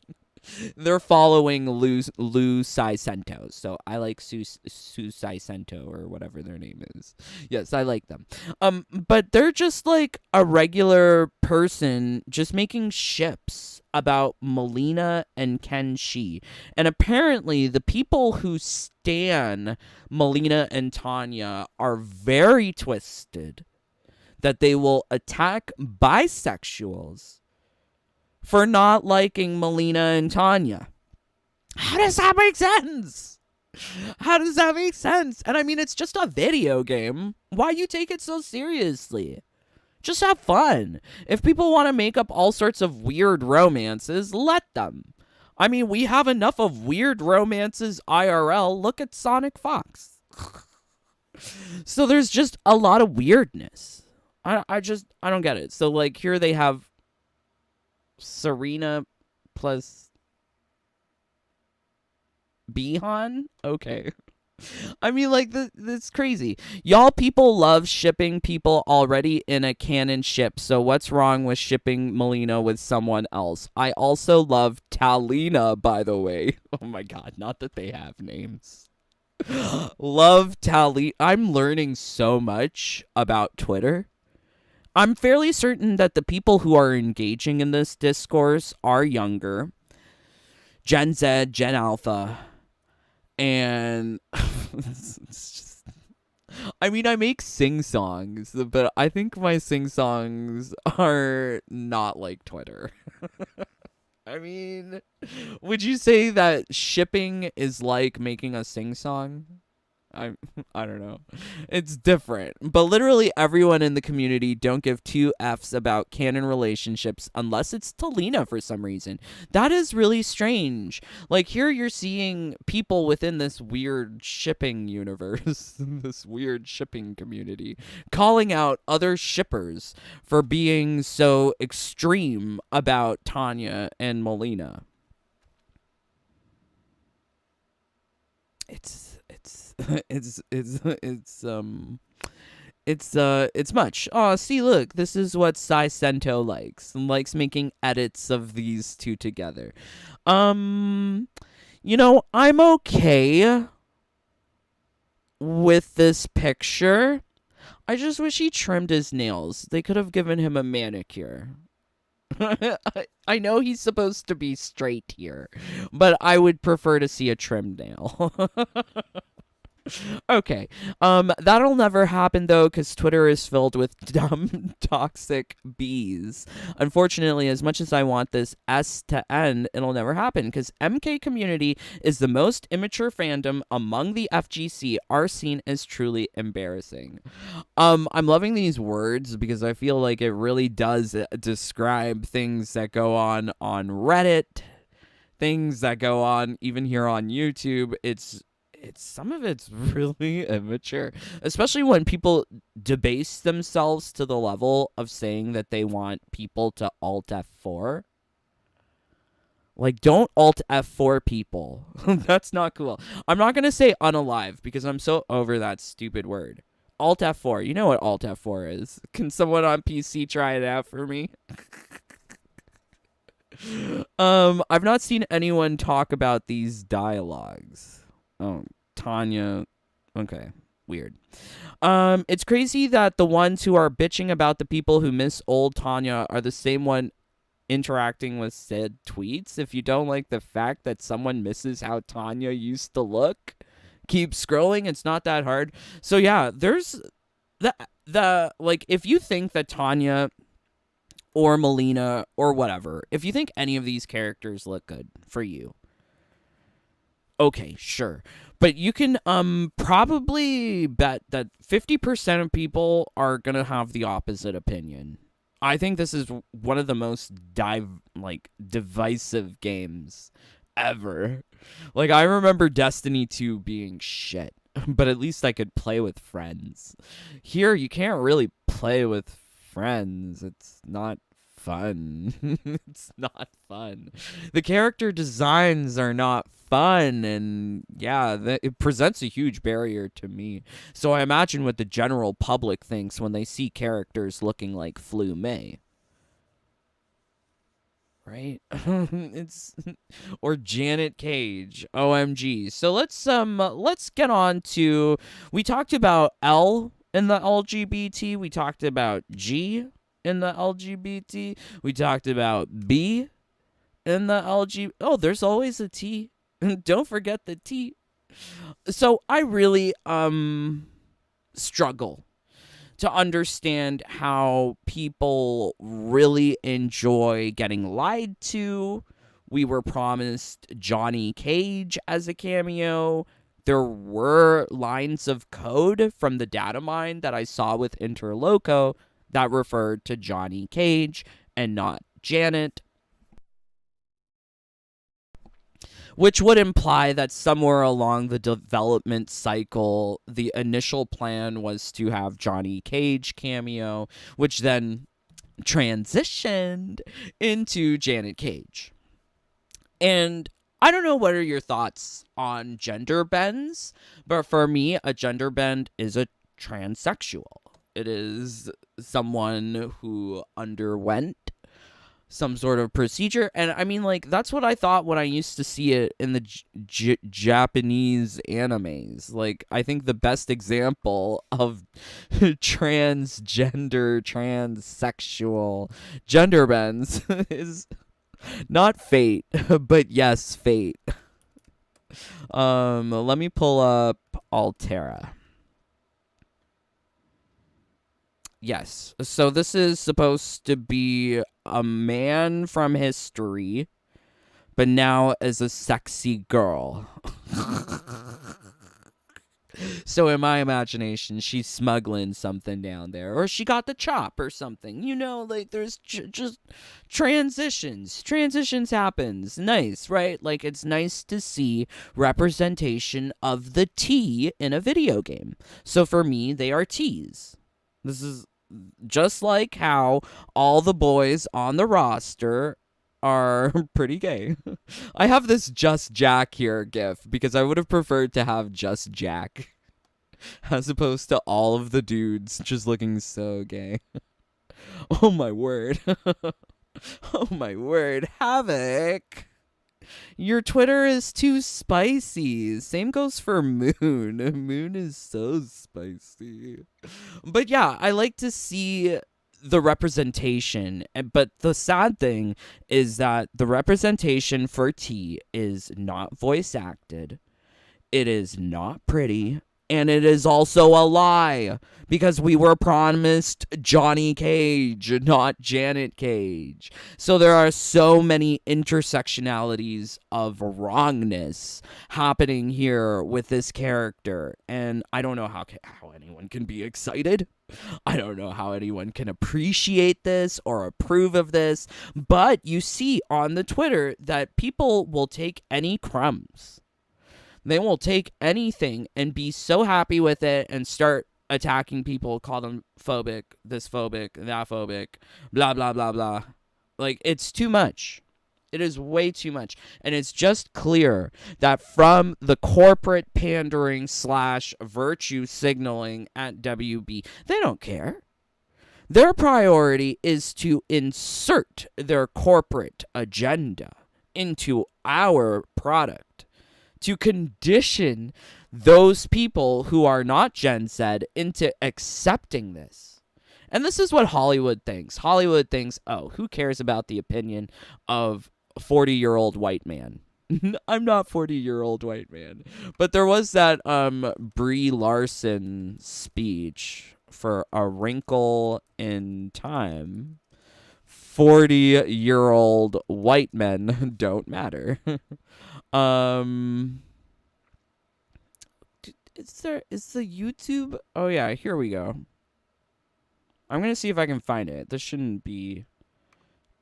They're following Lou Sai Sento, so I like Su Sai Sento or whatever their name is. Yes, I like them. But they're just like a regular person, just making ships about Melina and Ken Shi, and apparently the people who stan Melina and Tanya are very twisted. That they will attack bisexuals for not liking Melina and Tanya. How does that make sense? How does that make sense? And I mean, it's just a video game. Why you take it so seriously? Just have fun. If people want to make up all sorts of weird romances, let them. I mean, we have enough of weird romances IRL. Look at Sonic Fox. So there's just a lot of weirdness. I don't get it. So, like, here they have Serena plus Bihan? Okay. I mean, like, that's crazy. Y'all people love shipping people already in a canon ship, so what's wrong with shipping Melina with someone else? I also love Talina, by the way. Oh my god, not that they have names. Love Talina. I'm learning so much about Twitter. I'm fairly certain that the people who are engaging in this discourse are younger. Gen Z, Gen Alpha. And it's just, I mean, I make sing-songs, but I think my sing-songs are not like Twitter. I mean, would you say that shipping is like making a sing-song? I don't know. It's different. But literally everyone in the community don't give two Fs about canon relationships unless it's Talina for some reason. That is really strange. Like, here you're seeing people within this weird shipping universe, this weird shipping community, calling out other shippers for being so extreme about Tanya and Melina. it's much. Oh, see, look, this is what Sai Sento likes. And likes making edits of these two together. I'm okay with this picture. I just wish he trimmed his nails. They could have given him a manicure. I know he's supposed to be straight here, but I would prefer to see a trimmed nail. Okay. That'll never happen though, because Twitter is filled with dumb, toxic bees. Unfortunately, as much as I want this S to end, it'll never happen, because MK community is the most immature fandom among the FGC. Our scene is truly embarrassing. I'm loving these words because I feel like it really does describe things that go on Reddit, things that go on even here on YouTube. It's some of it's really immature, especially when people debase themselves to the level of saying that they want people to alt F4. Like, don't alt F4 people. That's not cool. I'm not going to say unalive because I'm so over that stupid word. Alt F4. You know what alt F4 is. Can someone on PC try it out for me? I've not seen anyone talk about these dialogues. Oh, Tanya. Okay, weird. It's crazy that the ones who are bitching about the people who miss old Tanya are the same one interacting with said tweets. If you don't like the fact that someone misses how Tanya used to look, keep scrolling. It's not that hard. So yeah, there's the like, if you think that Tanya or Melina or whatever, if you think any of these characters look good for you, okay, sure. But you can probably bet that 50% of people are going to have the opposite opinion. I think this is one of the most divisive games ever. Like, I remember Destiny 2 being shit, but at least I could play with friends. Here, you can't really play with friends. It's not fun. It's not fun. The character designs are not fun, and yeah, it presents a huge barrier to me. So I imagine what the general public thinks when they see characters looking like Flume. Right? It's or Janet Cage. OMG. So let's get on to, we talked about L in the LGBT, we talked about G in the LGBT, we talked about B in the LGBT. Oh, there's always a T. Don't forget the T. So I really struggle to understand how people really enjoy getting lied to. We were promised Johnny Cage as a cameo. There were lines of code from the data mine that I saw with Interloco that referred to Johnny Cage and not Janet, which would imply that somewhere along the development cycle, the initial plan was to have Johnny Cage cameo, which then transitioned into Janet Cage. And I don't know what are your thoughts on gender bends, but for me, a gender bend is a transsexual. It is someone who underwent some sort of procedure. And I mean, like, that's what I thought when I used to see it in the Japanese animes. Like, I think the best example of transgender, transsexual gender bends is not Fate, but yes, Fate. Let me pull up Altera. Yes. So this is supposed to be a man from history, but now as a sexy girl. So in my imagination, she's smuggling something down there, or she got the chop or something. You know, like, there's just transitions. Transitions happens. Nice, right? Like, it's nice to see representation of the T in a video game. So for me, they are T's. This is just like how all the boys on the roster are pretty gay. I have this Just Jack here gif because I would have preferred to have just Jack as opposed to all of the dudes just looking so gay. Oh my word. Oh my word. Havoc. Your Twitter is too spicy. Same goes for Moon. Moon is so spicy. But yeah, I like to see the representation. But the sad thing is that the representation for T is not voice acted. It is not pretty. And it is also a lie because we were promised Johnny Cage, not Janet Cage. So there are so many intersectionalities of wrongness happening here with this character. And I don't know how anyone can be excited. I don't know how anyone can appreciate this or approve of this. But you see on the Twitter that people will take any crumbs. They will take anything and be so happy with it and start attacking people, call them phobic, this phobic, that phobic, blah, blah, blah, blah. Like, it's too much. It is way too much. And it's just clear that from the corporate pandering / virtue signaling at WB, they don't care. Their priority is to insert their corporate agenda into our product, to condition those people who are not Gen Z into accepting this. And this is what Hollywood thinks. Hollywood thinks, oh, who cares about the opinion of a 40-year-old white man? I'm not 40-year-old white man. But there was that Brie Larson speech for A Wrinkle in Time. 40-year-old white men don't matter. Is the YouTube? Oh yeah, here we go. I'm gonna see if I can find it. This shouldn't be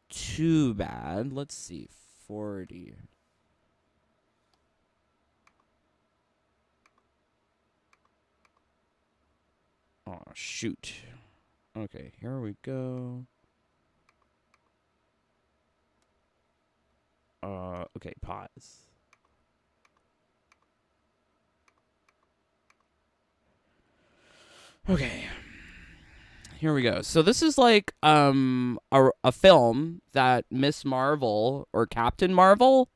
too bad. Let's see. 40. Oh shoot. Okay, here we go. Okay, pause. Okay. Here we go. So this is like a film that Miss Marvel or Captain Marvel,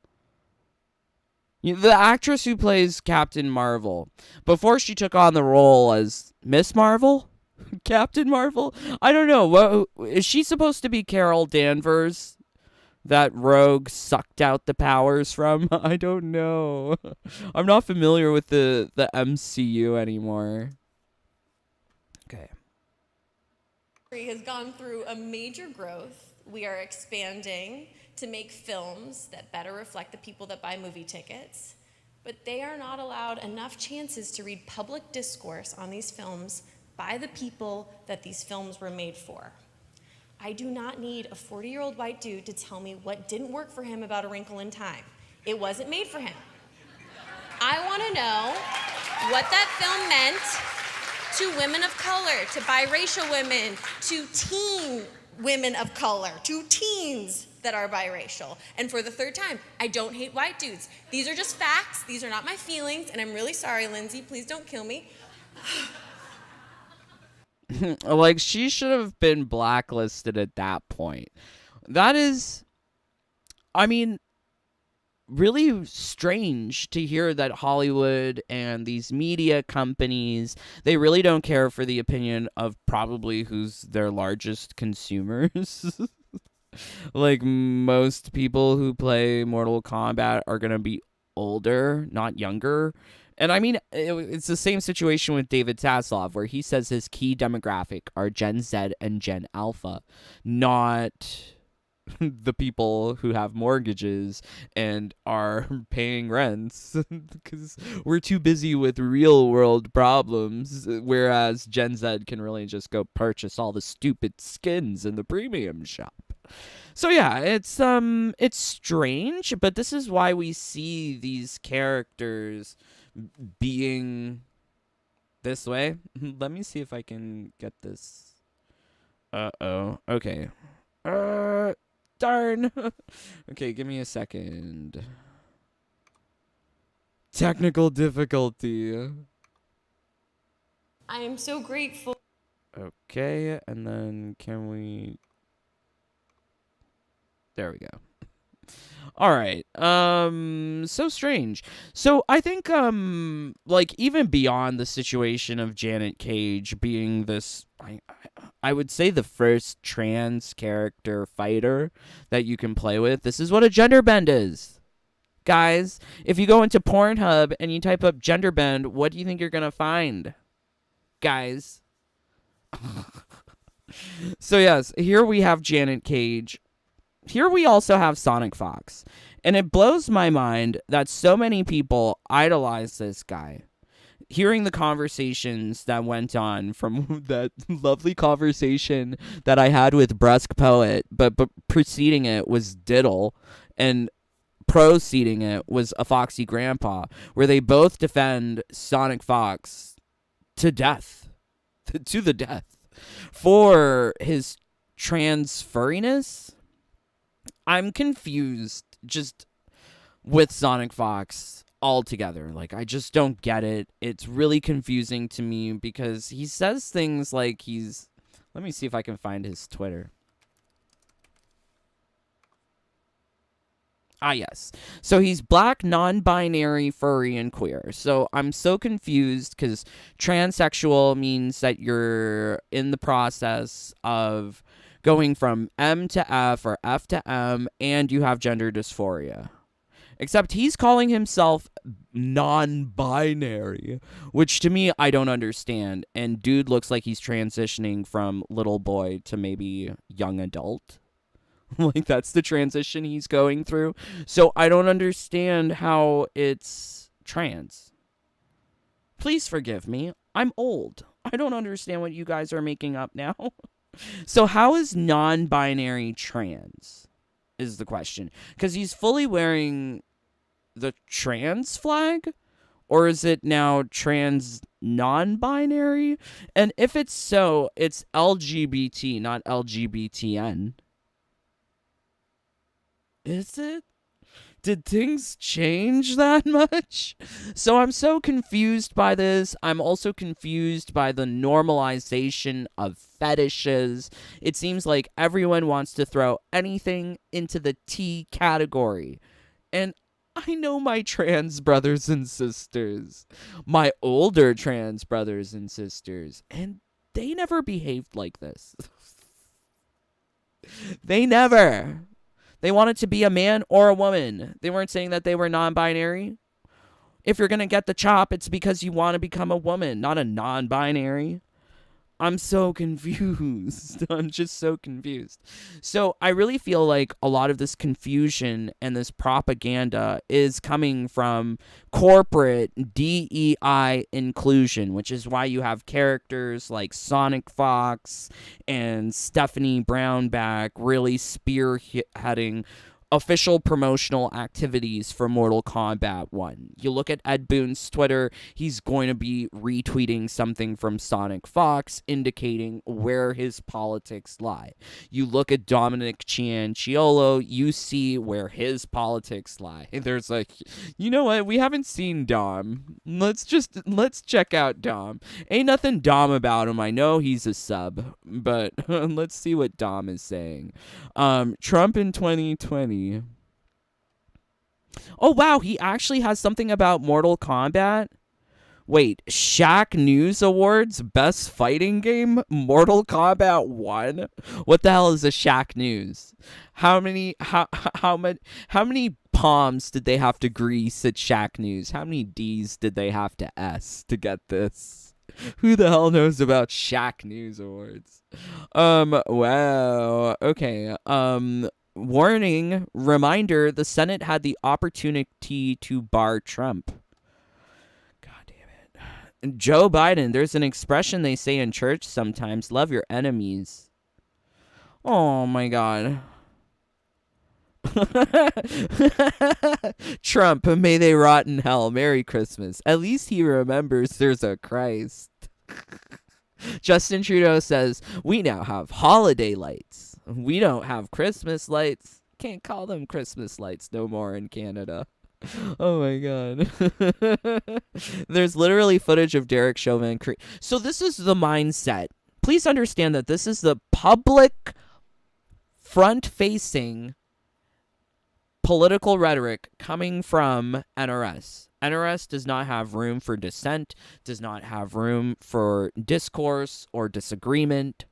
the actress who plays Captain Marvel, before she took on the role as Miss Marvel, Captain Marvel, I don't know. What is she supposed to be? Carol Danvers, that Rogue sucked out the powers from? I don't know. I'm not familiar with the MCU anymore. Okay. Has gone through a major growth. We are expanding to make films that better reflect the people that buy movie tickets, but they are not allowed enough chances to read public discourse on these films by the people that these films were made for. I do not need a 40-year-old white dude to tell me what didn't work for him about A Wrinkle in Time. It wasn't made for him. I want to know what that film meant to women of color, to biracial women, to teen women of color, to teens that are biracial. And for the third time, I don't hate white dudes. These are just facts. These are not my feelings. And I'm really sorry, Lindsay. Please don't kill me. Like, she should have been blacklisted at that point. That is, I mean, really strange to hear that Hollywood and these media companies, they really don't care for the opinion of probably who's their largest consumers. Like, most people who play Mortal Kombat are going to be older, not younger. And I mean, it's the same situation with David Zaslav, where he says his key demographic are Gen Z and Gen Alpha, not the people who have mortgages and are paying rents because we're too busy with real world problems, whereas Gen Z can really just go purchase all the stupid skins in the premium shop. So yeah, it's strange, but this is why we see these characters being this way. Let me see if I can get this. Okay. Darn. Okay, give me a second. Technical difficulty. I am so grateful. Okay, and then can we... There we go. All right. So strange. So I think like even beyond the situation of Janet Cage being this I would say the first trans character fighter that you can play with, this is what a gender bend is. Guys, if you go into Pornhub and you type up gender bend, what do you think you're going to find? Guys. So yes, here we have Janet Cage. Here we also have Sonic Fox. And it blows my mind that so many people idolize this guy. Hearing the conversations that went on from that lovely conversation that I had with Brusque Poet, but preceding it was Diddle, and preceding it was a Foxy Grandpa, where they both defend Sonic Fox to death, to the death, for his trans furriness. I'm confused just with Sonic Fox altogether. Like, I just don't get it. It's really confusing to me because he says things like he's... Let me see if I can find his Twitter. Ah, yes. So he's black, non-binary, furry, and queer. So I'm so confused because transsexual means that you're in the process of going from M to F or F to M, and you have gender dysphoria. Except he's calling himself non-binary, which to me, I don't understand. And dude looks like he's transitioning from little boy to maybe young adult. Like, that's the transition he's going through. So I don't understand how it's trans. Please forgive me. I'm old. I don't understand what you guys are making up now. So how is non-binary trans is the question. Because he's fully wearing the trans flag? Or is it now trans non-binary? And if it's so, it's LGBT, not LGBTN. Is it? Did things change that much? So I'm so confused by this. I'm also confused by the normalization of fetishes. It seems like everyone wants to throw anything into the T category. And I know my trans brothers and sisters, my older trans brothers and sisters, and they never behaved like this. They never. They wanted to be a man or a woman. They weren't saying that they were non-binary. If you're going to get the chop, it's because you want to become a woman, not a non-binary. I'm so confused. I'm just so confused. So I really feel like a lot of this confusion and this propaganda is coming from corporate DEI inclusion, which is why you have characters like Sonic Fox and Stephanie Brownback really spearheading official promotional activities for Mortal Kombat 1. You look at Ed Boon's Twitter, he's going to be retweeting something from Sonic Fox indicating where his politics lie. You look at Dominic Cianciolo, you see where his politics lie. There's like, you know what, we haven't seen Dom. Let's check out Dom. Ain't nothing Dom about him. I know he's a sub, but let's see what Dom is saying. Trump in 2020. Oh, wow, he actually has something about Mortal Kombat. Wait, Shaq News Awards Best Fighting Game? Mortal Kombat 1? What the hell is a Shaq News? How many palms did they have to grease at Shaq News? How many D's did they have to S to get this? Who the hell knows about Shaq News Awards? Wow. Okay. Warning, reminder, the Senate had the opportunity to bar Trump. God damn it. Joe Biden, there's an expression they say in church sometimes, love your enemies. Oh my God. Trump, may they rot in hell. Merry Christmas. At least he remembers there's a Christ. Justin Trudeau says, we now have holiday lights. We don't have Christmas lights. Can't call them Christmas lights no more in Canada. Oh my god. There's literally footage of Derek Chauvin. So this is the mindset. Please understand that this is the public, front-facing political rhetoric coming from NRS. NRS does not have room for dissent, does not have room for discourse or disagreement.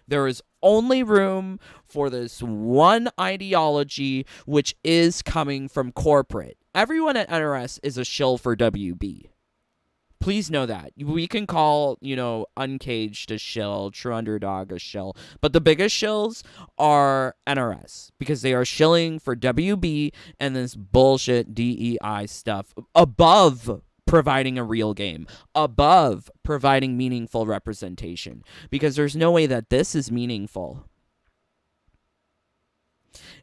There is only room for this one ideology, which is coming from corporate. Everyone at NRS is a shill for WB. Please know that. We can call, Uncaged a shill, True Underdog a shill, but the biggest shills are NRS because they are shilling for WB and this bullshit DEI stuff above providing a real game, above providing meaningful representation, because there's no way that this is meaningful.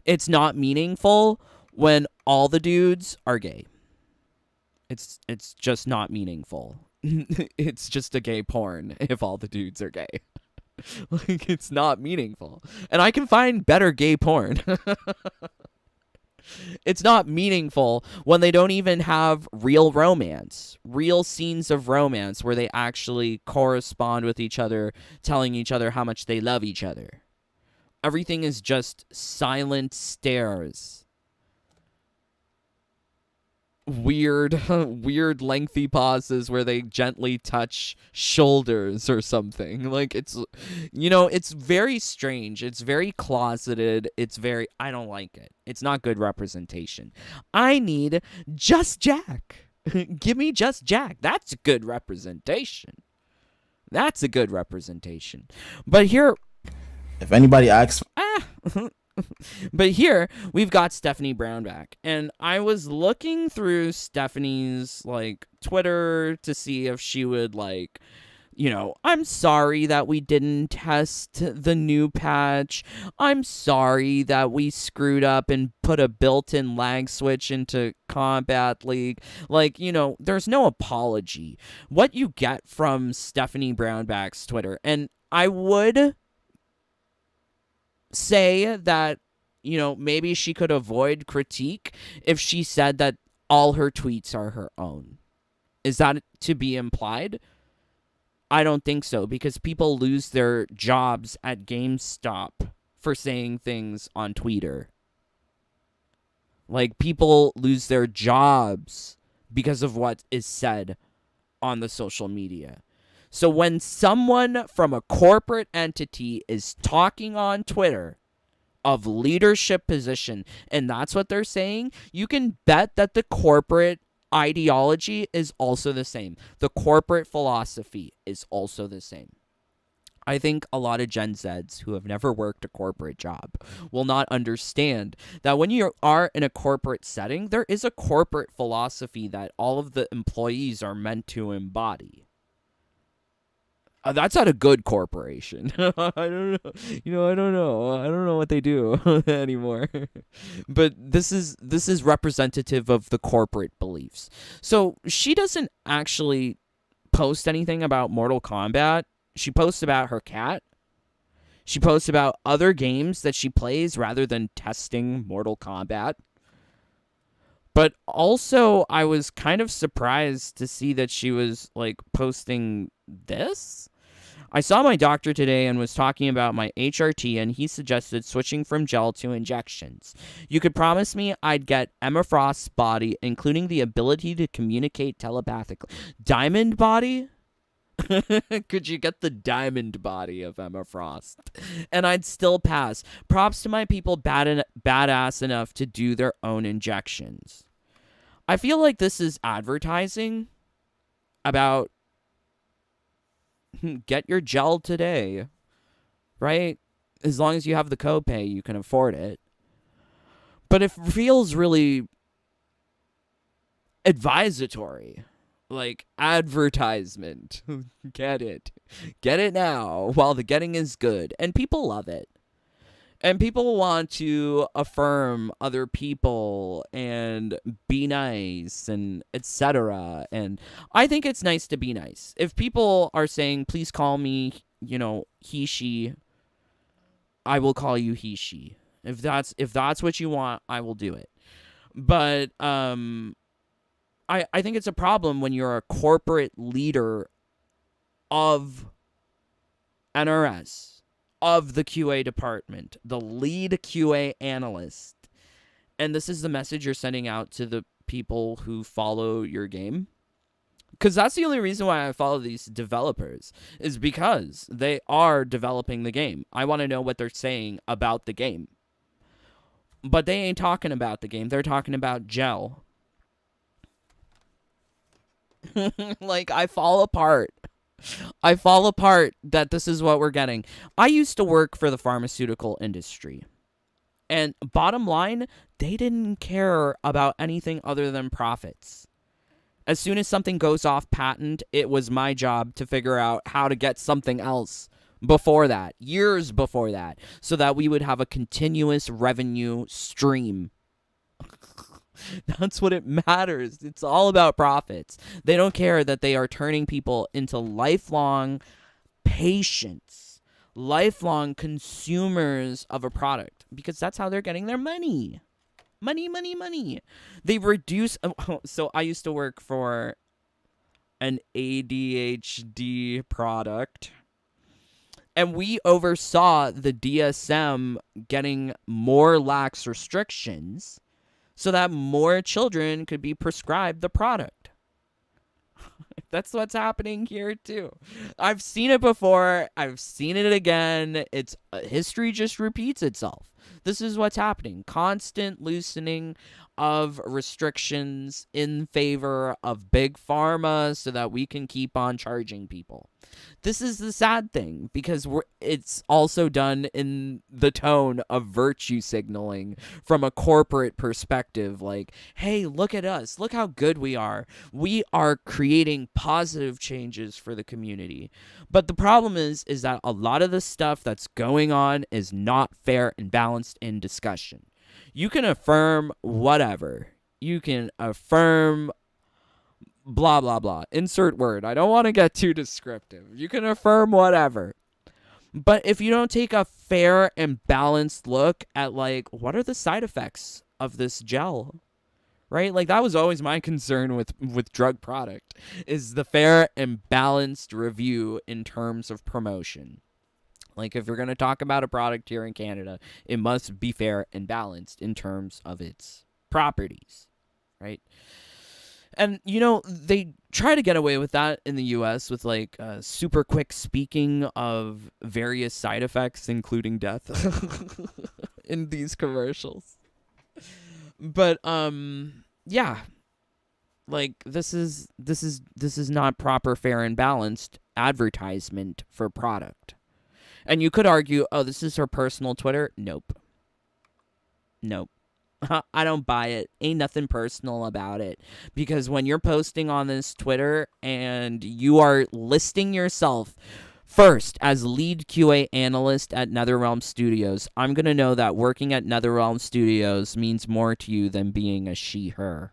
It's not meaningful when all the dudes are gay. It's just not meaningful. It's just a gay porn if all the dudes are gay. Like, it's not meaningful. And I can find better gay porn. It's not meaningful when they don't even have real romance, real scenes of romance where they actually correspond with each other, telling each other how much they love each other. Everything is just silent stares. Weird lengthy pauses where they gently touch shoulders or something. Like, it's very strange. It's very closeted. I don't like it. It's not good representation. I need Just Jack. Give me Just Jack. That's a good representation. That's a good representation. But here, if anybody asks, but here we've got Stephanie Brown back, and I was looking through Stephanie's Twitter to see if she would I'm sorry that we didn't test the new patch. I'm sorry that we screwed up and put a built-in lag switch into Combat League. There's no apology. What you get from Stephanie Brownback's Twitter, and I would say that, maybe she could avoid critique if she said that all her tweets are her own. Is that to be implied? I don't think so, because people lose their jobs at GameStop for saying things on Twitter. People lose their jobs because of what is said on the social media. So when someone from a corporate entity is talking on Twitter of leadership position, and that's what they're saying, you can bet that the corporate ideology is also the same. The corporate philosophy is also the same. I think a lot of Gen Zs who have never worked a corporate job will not understand that when you are in a corporate setting, there is a corporate philosophy that all of the employees are meant to embody. That's not a good corporation. I don't know. I don't know what they do anymore. But this is representative of the corporate beliefs. So she doesn't actually post anything about Mortal Kombat. She posts about her cat. She posts about other games that she plays rather than testing Mortal Kombat. But also, I was kind of surprised to see that she was posting this. I saw my doctor today and was talking about my HRT, and he suggested switching from gel to injections. You could promise me I'd get Emma Frost's body, including the ability to communicate telepathically. Diamond body? Could you get the diamond body of Emma Frost? And I'd still pass. Props to my people badass enough to do their own injections. I feel like this is advertising about get your gel today, right? As long as you have the copay, you can afford it. But it feels really advisatory, advertisement. Get it now while the getting is good. And people love it. And people want to affirm other people and be nice and etc. And I think it's nice to be nice. If people are saying, please call me, he, she, I will call you he, she. If that's what you want, I will do it. But I think it's a problem when you're a corporate leader of NRS, of the QA department, the lead QA analyst, and this is the message you're sending out to the people who follow your game. Because that's the only reason why I follow these developers, is because they are developing the game. I want to know what they're saying about the game. But they ain't talking about the game. They're talking about gel. Like, I fall apart. I fall apart that this is what we're getting. I used to work for the pharmaceutical industry. And bottom line, they didn't care about anything other than profits. As soon as something goes off patent, it was my job to figure out how to get something else before that, years before that, so that we would have a continuous revenue stream. That's what it matters. It's all about profits. They don't care that they are turning people into lifelong patients, lifelong consumers of a product, because that's how they're getting their money. Money. They reduce. So I used to work for an ADHD product, and we oversaw the DSM getting more lax restrictions so that more children could be prescribed the product. That's what's happening here too. I've seen it before. I've seen it again. It's history just repeats itself. This is what's happening. Constant loosening of restrictions in favor of big pharma so that we can keep on charging people. This is the sad thing, because it's also done in the tone of virtue signaling from a corporate perspective. Like, hey, look at us. Look how good we are. We are creating positive changes for the community. But the problem is that a lot of the stuff that's going on is not fair and balanced in discussion. You can affirm whatever. You can affirm blah, blah, blah. Insert word. I don't want to get too descriptive. You can affirm whatever. But if you don't take a fair and balanced look at, like, what are the side effects of this gel? Right? Like, that was always my concern with drug product, is the fair and balanced review in terms of promotion. Like, if you're going to talk about a product here in Canada, it must be fair and balanced in terms of its properties, right? And, you know, they try to get away with that in the U.S. with, like, super quick speaking of various side effects, including death, in these commercials. But, yeah, like, this is not proper, fair, and balanced advertisement for product. And you could argue, oh, this is her personal Twitter. Nope. I don't buy it. Ain't nothing personal about it. Because when you're posting on this Twitter and you are listing yourself first as lead QA analyst at NetherRealm Studios, I'm going to know that working at NetherRealm Studios means more to you than being a she, her.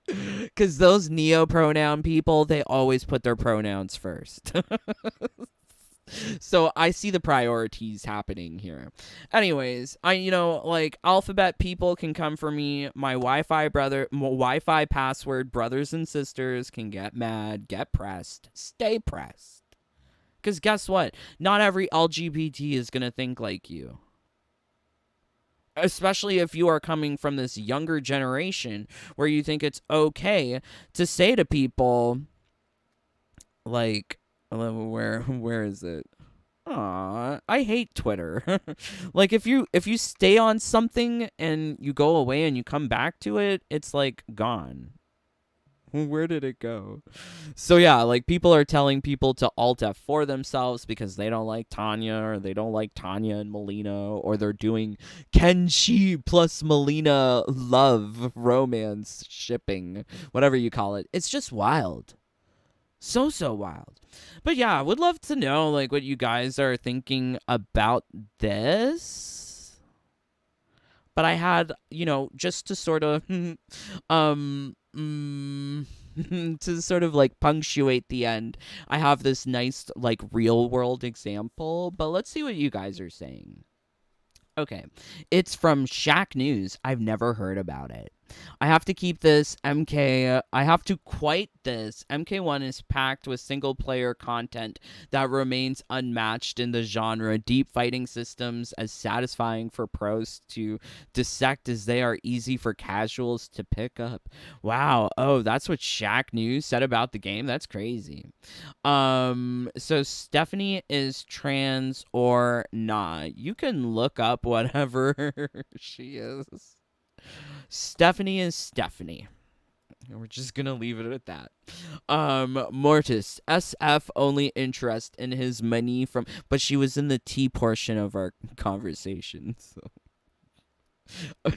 Because those neo-pronoun people, they always put their pronouns first. So I see the priorities happening here. Anyways, alphabet people can come for me. My Wi-Fi password brothers and sisters can get mad, get pressed, stay pressed. Because guess what? Not every LGBT is going to think like you. Especially if you are coming from this younger generation where you think it's okay to say to people, like, where is it? Aw, I hate Twitter. Like, if you stay on something and you go away and you come back to it, it's like gone. Where did it go? So yeah, like, people are telling people to Alt F4 themselves because they don't like Tanya, or they don't like Tanya and Melina, or they're doing Kenshi plus Melina love romance shipping, whatever you call it. It's just wild. So wild. But yeah, I would love to know, like, what you guys are thinking about this. But I had, just to sort of to sort of like punctuate the end, I have this nice like real world example, but let's see what you guys are saying. Okay, it's from Shack News. I've never heard about it. I have to keep this I have to quite this. MK1 is packed with single player content that remains unmatched in the genre. Deep fighting systems as satisfying for pros to dissect as they are easy for casuals to pick up. Wow. Oh, that's what Shack News said about the game. That's crazy. So Stephanie is trans or not. You can look up whatever she is. Stephanie is Stephanie. We're just gonna leave it at that. Mortis, SF only interest in his money from, but she was in the T portion of our conversation, so.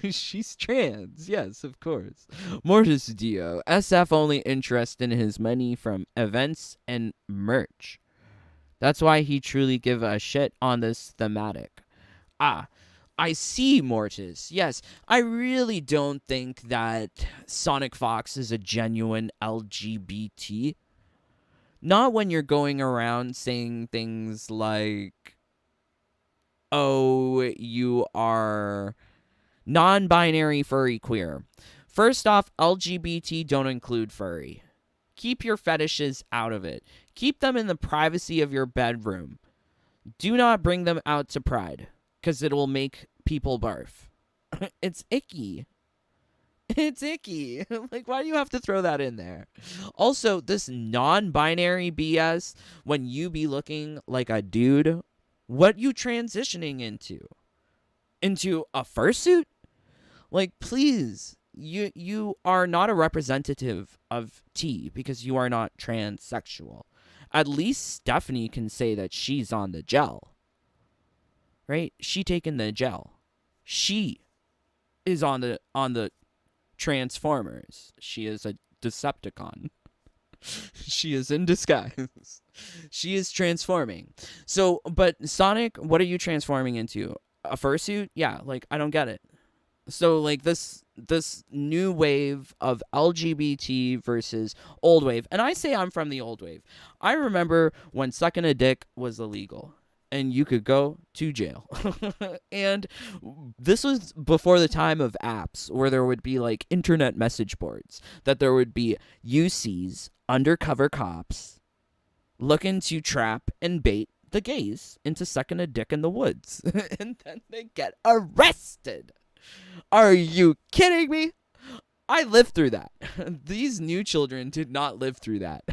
She's trans, yes, of course. Mortis Dio, SF only interest in his money from events and merch. That's why he truly give a shit on this thematic. I see, Mortis. Yes, I really don't think that Sonic Fox is a genuine LGBT. Not when you're going around saying things like, oh, you are non-binary, furry, queer. First off, LGBT don't include furry. Keep your fetishes out of it. Keep them in the privacy of your bedroom. Do not bring them out to Pride, because it will make people barf. It's icky. It's icky. Like, why do you have to throw that in there? Also, this non-binary BS, when you be looking like a dude, what you transitioning into? Into a fursuit? Like, please, you are not a representative of T because you are not transsexual. At least Stephanie can say that she's on the gel. Right? She taking the gel. She is on the Transformers. She is a Decepticon. She is in disguise. She is transforming. So, but Sonic, what are you transforming into? A fursuit? Yeah, like, I don't get it. So, like, this new wave of LGBT versus old wave. And I say I'm from the old wave. I remember when sucking a dick was illegal and you could go to jail. And this was before the time of apps where there would be like internet message boards, that there would be UCs, undercover cops, looking to trap and bait the gays into sucking a dick in the woods. And then they get arrested. Are you kidding me? I lived through that. These new children did not live through that.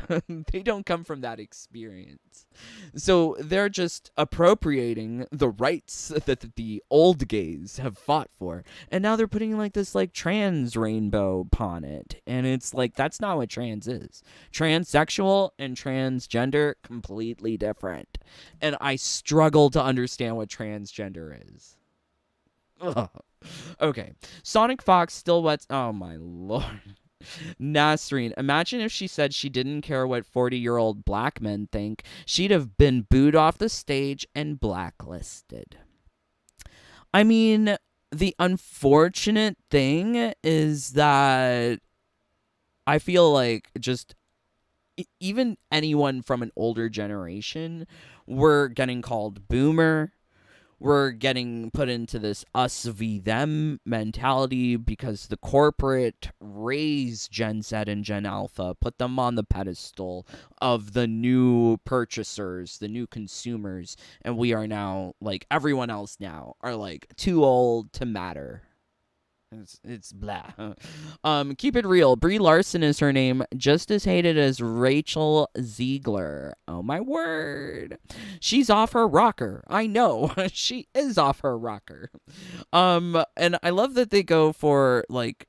They don't come from that experience. So they're just appropriating the rights that the old gays have fought for. And now they're putting like this like trans rainbow upon it. And it's like, that's not what trans is. Transsexual and transgender, completely different. And I struggle to understand what transgender is. Ugh. Okay, Sonic Fox still wets. Oh my lord. Nasreen, imagine if she said she didn't care what 40-year-old black men think. She'd have been booed off the stage and blacklisted. I mean, the unfortunate thing is that I feel like just even anyone from an older generation, we're getting called boomer. We're getting put into this us v them mentality because the corporate raised Gen Z and Gen Alpha, put them on the pedestal of the new purchasers, the new consumers, and we are now, like everyone else now, are like too old to matter. It's blah. Keep it real. Brie Larson is her name, just as hated as Rachel Ziegler. Oh my word. She's off her rocker. I know. She is off her rocker. And I love that they go for like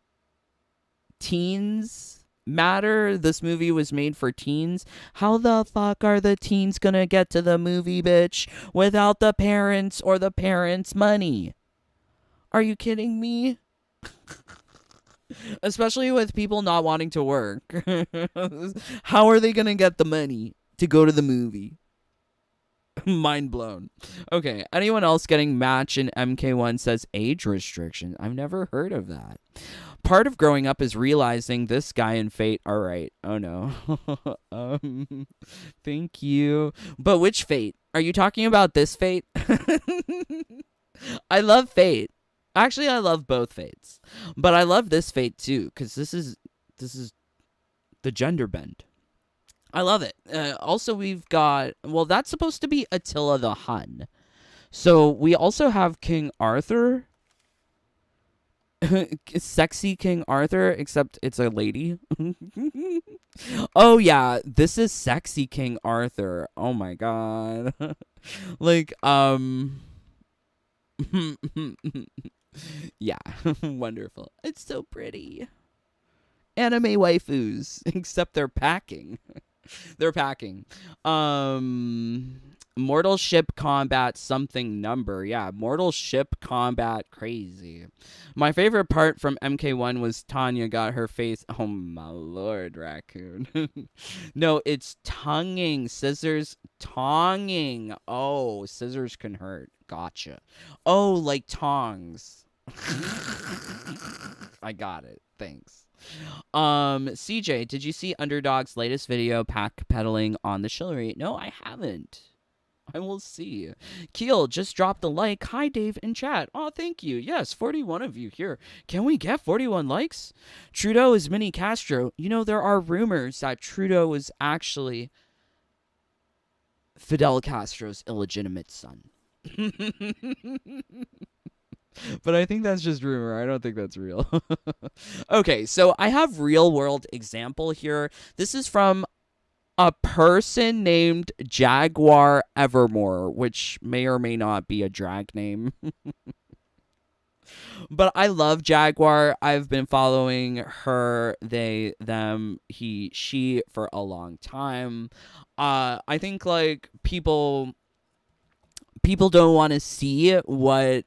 teens matter. This movie was made for teens. How the fuck are the teens gonna get to the movie, bitch, without the parents or the parents' money? Are you kidding me? Especially with people not wanting to work. How are they gonna get the money to go to the movie? Mind blown. Okay, anyone else getting match in MK1 says age restriction? I've never heard of that. Part of growing up is realizing this guy and Fate are right. Oh no. Thank you. But which Fate? Are you talking about this Fate? I love Fate. Actually, I love both Fates. But I love this Fate too, because this is the gender bend. I love it. Also, we've got, well, that's supposed to be Attila the Hun. So we also have King Arthur. Sexy King Arthur, except it's a lady. Oh yeah, this is sexy King Arthur. Oh my god. Like, yeah, wonderful. It's so pretty. Anime waifus, except they're packing. They're packing. Mortal Ship Combat something number. Yeah, Mortal Ship Combat crazy. My favorite part from MK1 was Tanya got her face. Oh my lord, raccoon. No, it's tonguing. Scissors tonging. Oh, scissors can hurt. Gotcha. Oh, like tongs. I got it. Thanks. CJ, did you see Underdog's latest video pack pedaling on the Shillery? No, I haven't. I will see. Keel just dropped the like. Hi, Dave in chat. Oh, thank you. Yes, 41 of you here. Can we get 41 likes? Trudeau is mini Castro. You know, there are rumors that Trudeau was actually Fidel Castro's illegitimate son. But I think that's just rumor. I don't think that's real. Okay, so I have real world example here. This is from a person named Jaguar Evermore, which may or may not be a drag name. But I love Jaguar. I've been following her, they, them, he, she for a long time. I think like people don't want to see what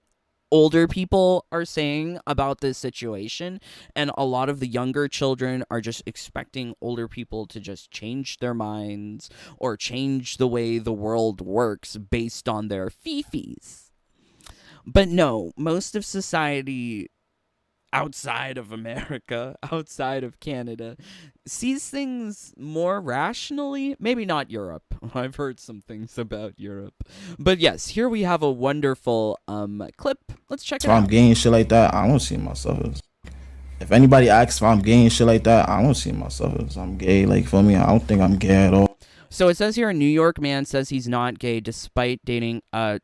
older people are saying about this situation, and a lot of the younger children are just expecting older people to just change their minds or change the way the world works based on their fifis. But no, most of society outside of America, outside of Canada, sees things more rationally. Maybe not Europe. I've heard some things about Europe. But yes, here we have a wonderful clip. Let's check it out. If I'm gay and shit like that, I don't see myself as. If anybody asks if I'm gay and shit like that, I don't see myself as I'm gay. Like, for me, I don't think I'm gay at all. So it says here a New York man says he's not gay despite dating a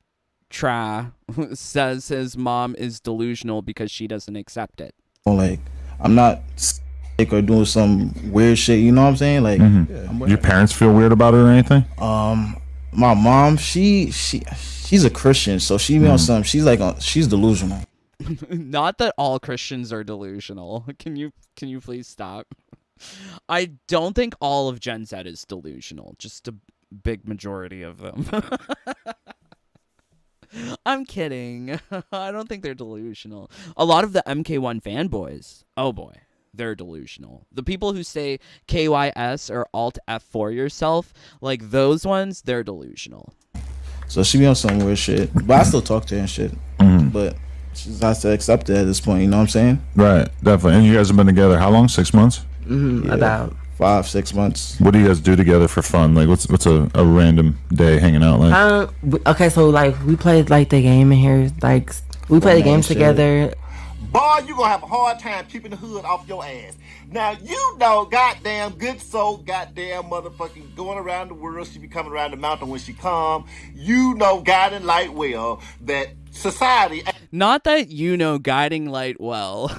says his mom is delusional because she doesn't accept it. Like, I'm not sick or doing some weird shit, you know what I'm saying? Like, your parents feel weird about it or anything? My mom, she's a Christian, so she be on some. She's like, she's delusional. Not that all Christians are delusional. Can you please stop? I don't think all of Gen Z is delusional. Just a big majority of them. I'm kidding. I don't think they're delusional. A lot of the MK1 fanboys, oh boy, they're delusional. The people who say KYS or Alt F4 yourself, like those ones, they're delusional. So she be on some weird shit, but I still talk to her and shit. But she just has to accept it at this point, you know what I'm saying? Right, definitely. And you guys have been together how long? 6 months? Yeah, about 5-6 months. What do you guys do together for fun? Like, what's a random day hanging out like? Okay, so like we played like the game in here. Like we play the games together. Boy, you gonna have a hard time keeping the hood off your ass. Now you know, goddamn good soul, goddamn motherfucking going around the world. She be coming around the mountain when she come. You know, guiding light well that society. Not that you know, guiding light well.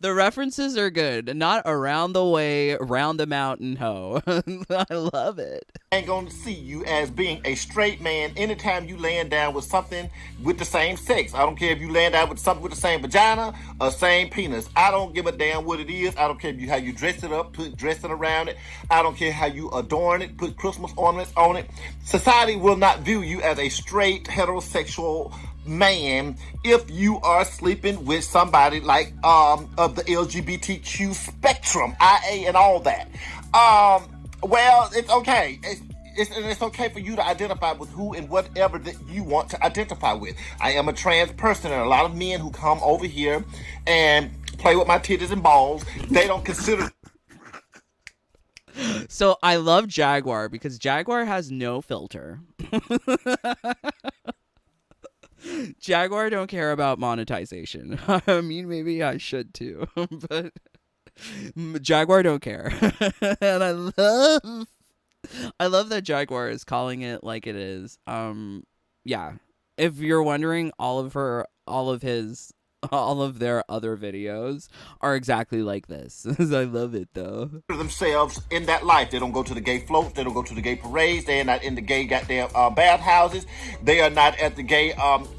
The references are good. Not around the way, around the mountain, ho. I love it. Ain't gonna see you as being a straight man anytime you laying down with something with the same sex. I don't care if you laying down with something with the same vagina or same penis. I don't give a damn what it is. I don't care how you dress it up, put dressing around it. I don't care how you adorn it, put Christmas ornaments on it. Society will not view you as a straight heterosexual man if you are sleeping with somebody like of the LGBTQ spectrum, IA and all that. Well, it's okay. it's okay for you to identify with who and whatever that you want to identify with. I am a trans person, and a lot of men who come over here and play with my titties and balls, they don't consider. So I love Jaguar because Jaguar has no filter. Jaguar don't care about monetization. I mean, maybe I should too, but Jaguar don't care. And I love that Jaguar is calling it like it is. Yeah. If you're wondering, all of their other videos are exactly like this. I love it though. Themselves in that life. They don't go to the gay floats. They don't go to the gay parades. They are not in the gay goddamn bathhouses. They are not at the gay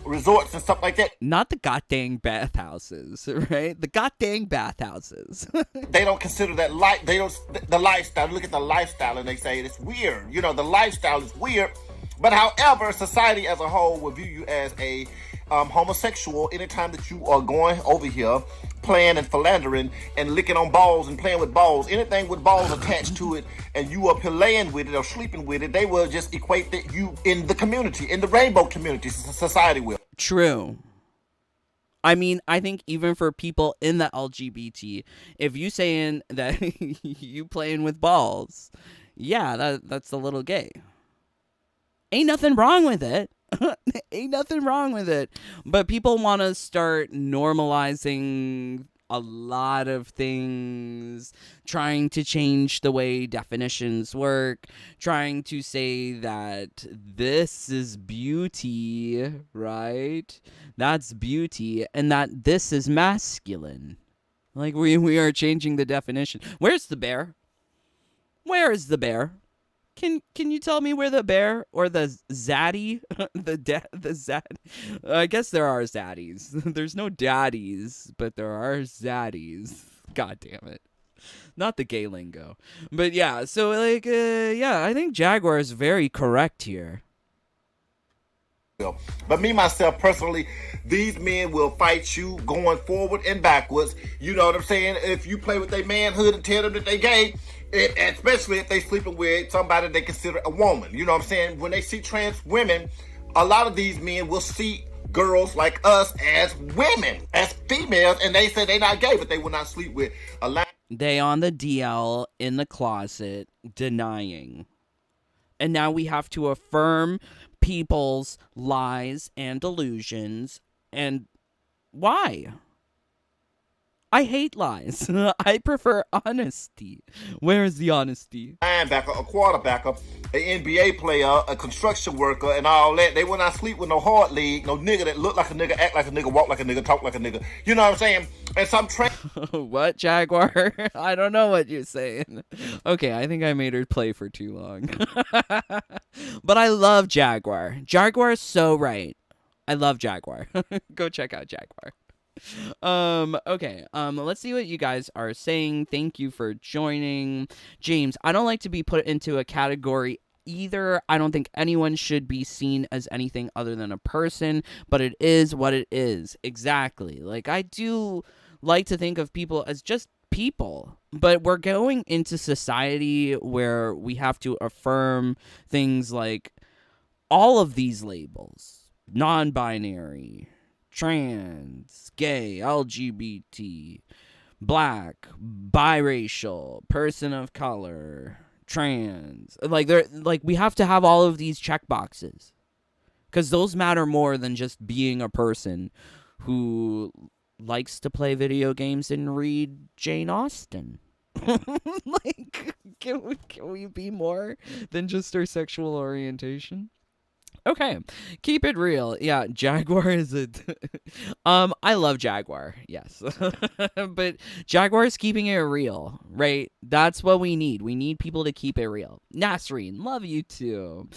resorts and stuff like that. Not the goddamn bathhouses, right? The goddamn bathhouses. They don't consider that the lifestyle. Look at the lifestyle and they say it's weird. You know, the lifestyle is weird. But however, society as a whole will view you as a homosexual anytime that you are going over here playing and philandering and licking on balls and playing with balls. Anything with balls attached to it and you up here laying with it or sleeping with it, they will just equate that you in the community, in the rainbow community, society will. True. I mean, I think even for people in the LGBT, if you saying that you playing with balls, yeah, that's a little gay. Ain't nothing wrong with it. Ain't nothing wrong with it. But people want to start normalizing a lot of things, trying to change the way definitions work, trying to say that this is beauty, right? That's beauty, and that this is masculine. Like we are changing the definition. Where's the bear? Where is the bear? Can you tell me where the bear or the zaddy, the zad? I guess there are zaddies. There's no daddies, but there are zaddies. God damn it. Not the gay lingo. But yeah, so like, yeah, I think Jaguar is very correct here. But me, myself, personally, these men will fight you going forward and backwards. You know what I'm saying? If you play with their manhood and tell them that they gay, especially if they sleeping with somebody they consider a woman. You know what I'm saying? When they see trans women, a lot of these men will see girls like us as women, as females, and they say they not gay, but they will not sleep with a lot. They on the DL in the closet denying. And now we have to affirm people's lies and delusions. And why? I hate lies. I prefer honesty. Where is the honesty? Linebacker, a quarterbacker, an NBA player, a construction worker, and all that. They will not sleep with no hard leg, no nigga that look like a nigga, act like a nigga, walk like a nigga, talk like a nigga. You know what I'm saying? And some What, Jaguar? I don't know what you're saying. Okay, I think I made her play for too long. But I love Jaguar. Jaguar is so right. I love Jaguar. Go check out Jaguar. Okay, let's see what you guys are saying. Thank you for joining. James, I don't like to be put into a category either. I don't think anyone should be seen as anything other than a person, but it is what it is. Exactly. Like, I do like to think of people as just people, but we're going into society where we have to affirm things like all of these labels: non-binary, trans, gay, LGBT, black, biracial, person of color, trans. Like we have to have all of these check boxes, because those matter more than just being a person who likes to play video games and read Jane Austen. Like, can we be more than just our sexual orientation? Okay, keep it real. Yeah, Jaguar is a... I love Jaguar, yes. But Jaguar is keeping it real, right? That's what we need. We need people to keep it real. Nasreen, love you too.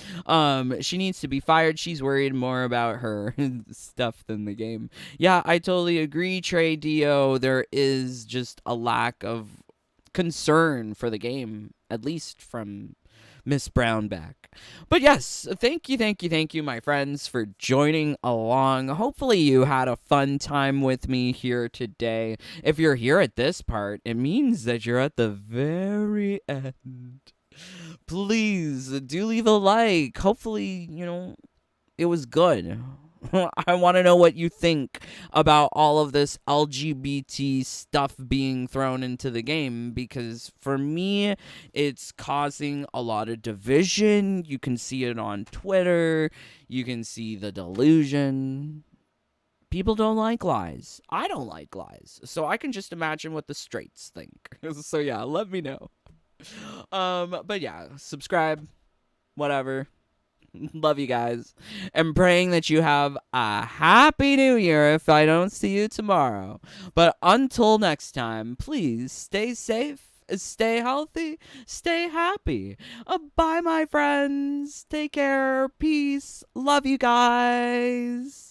She needs to be fired. She's worried more about her stuff than the game. Yeah, I totally agree, Trey Dio. There is just a lack of concern for the game, at least from Miss Brownback. But yes, thank you, my friends, for joining along. Hopefully you had a fun time with me here today. If you're here at this part, it means that you're at the very end. please do leave a like. Hopefully, it was good. I want to know what you think about all of this LGBT stuff being thrown into the game, because for me, it's causing a lot of division. You can see it on Twitter. You can see the delusion. People don't like lies. I don't like lies. So I can just imagine what the straights think. So yeah, let me know. But yeah, subscribe, whatever. Love you guys. And praying that you have a happy new year if I don't see you tomorrow. But until next time, please stay safe, stay healthy, stay happy. Bye, my friends. Take care. Peace. Love you guys.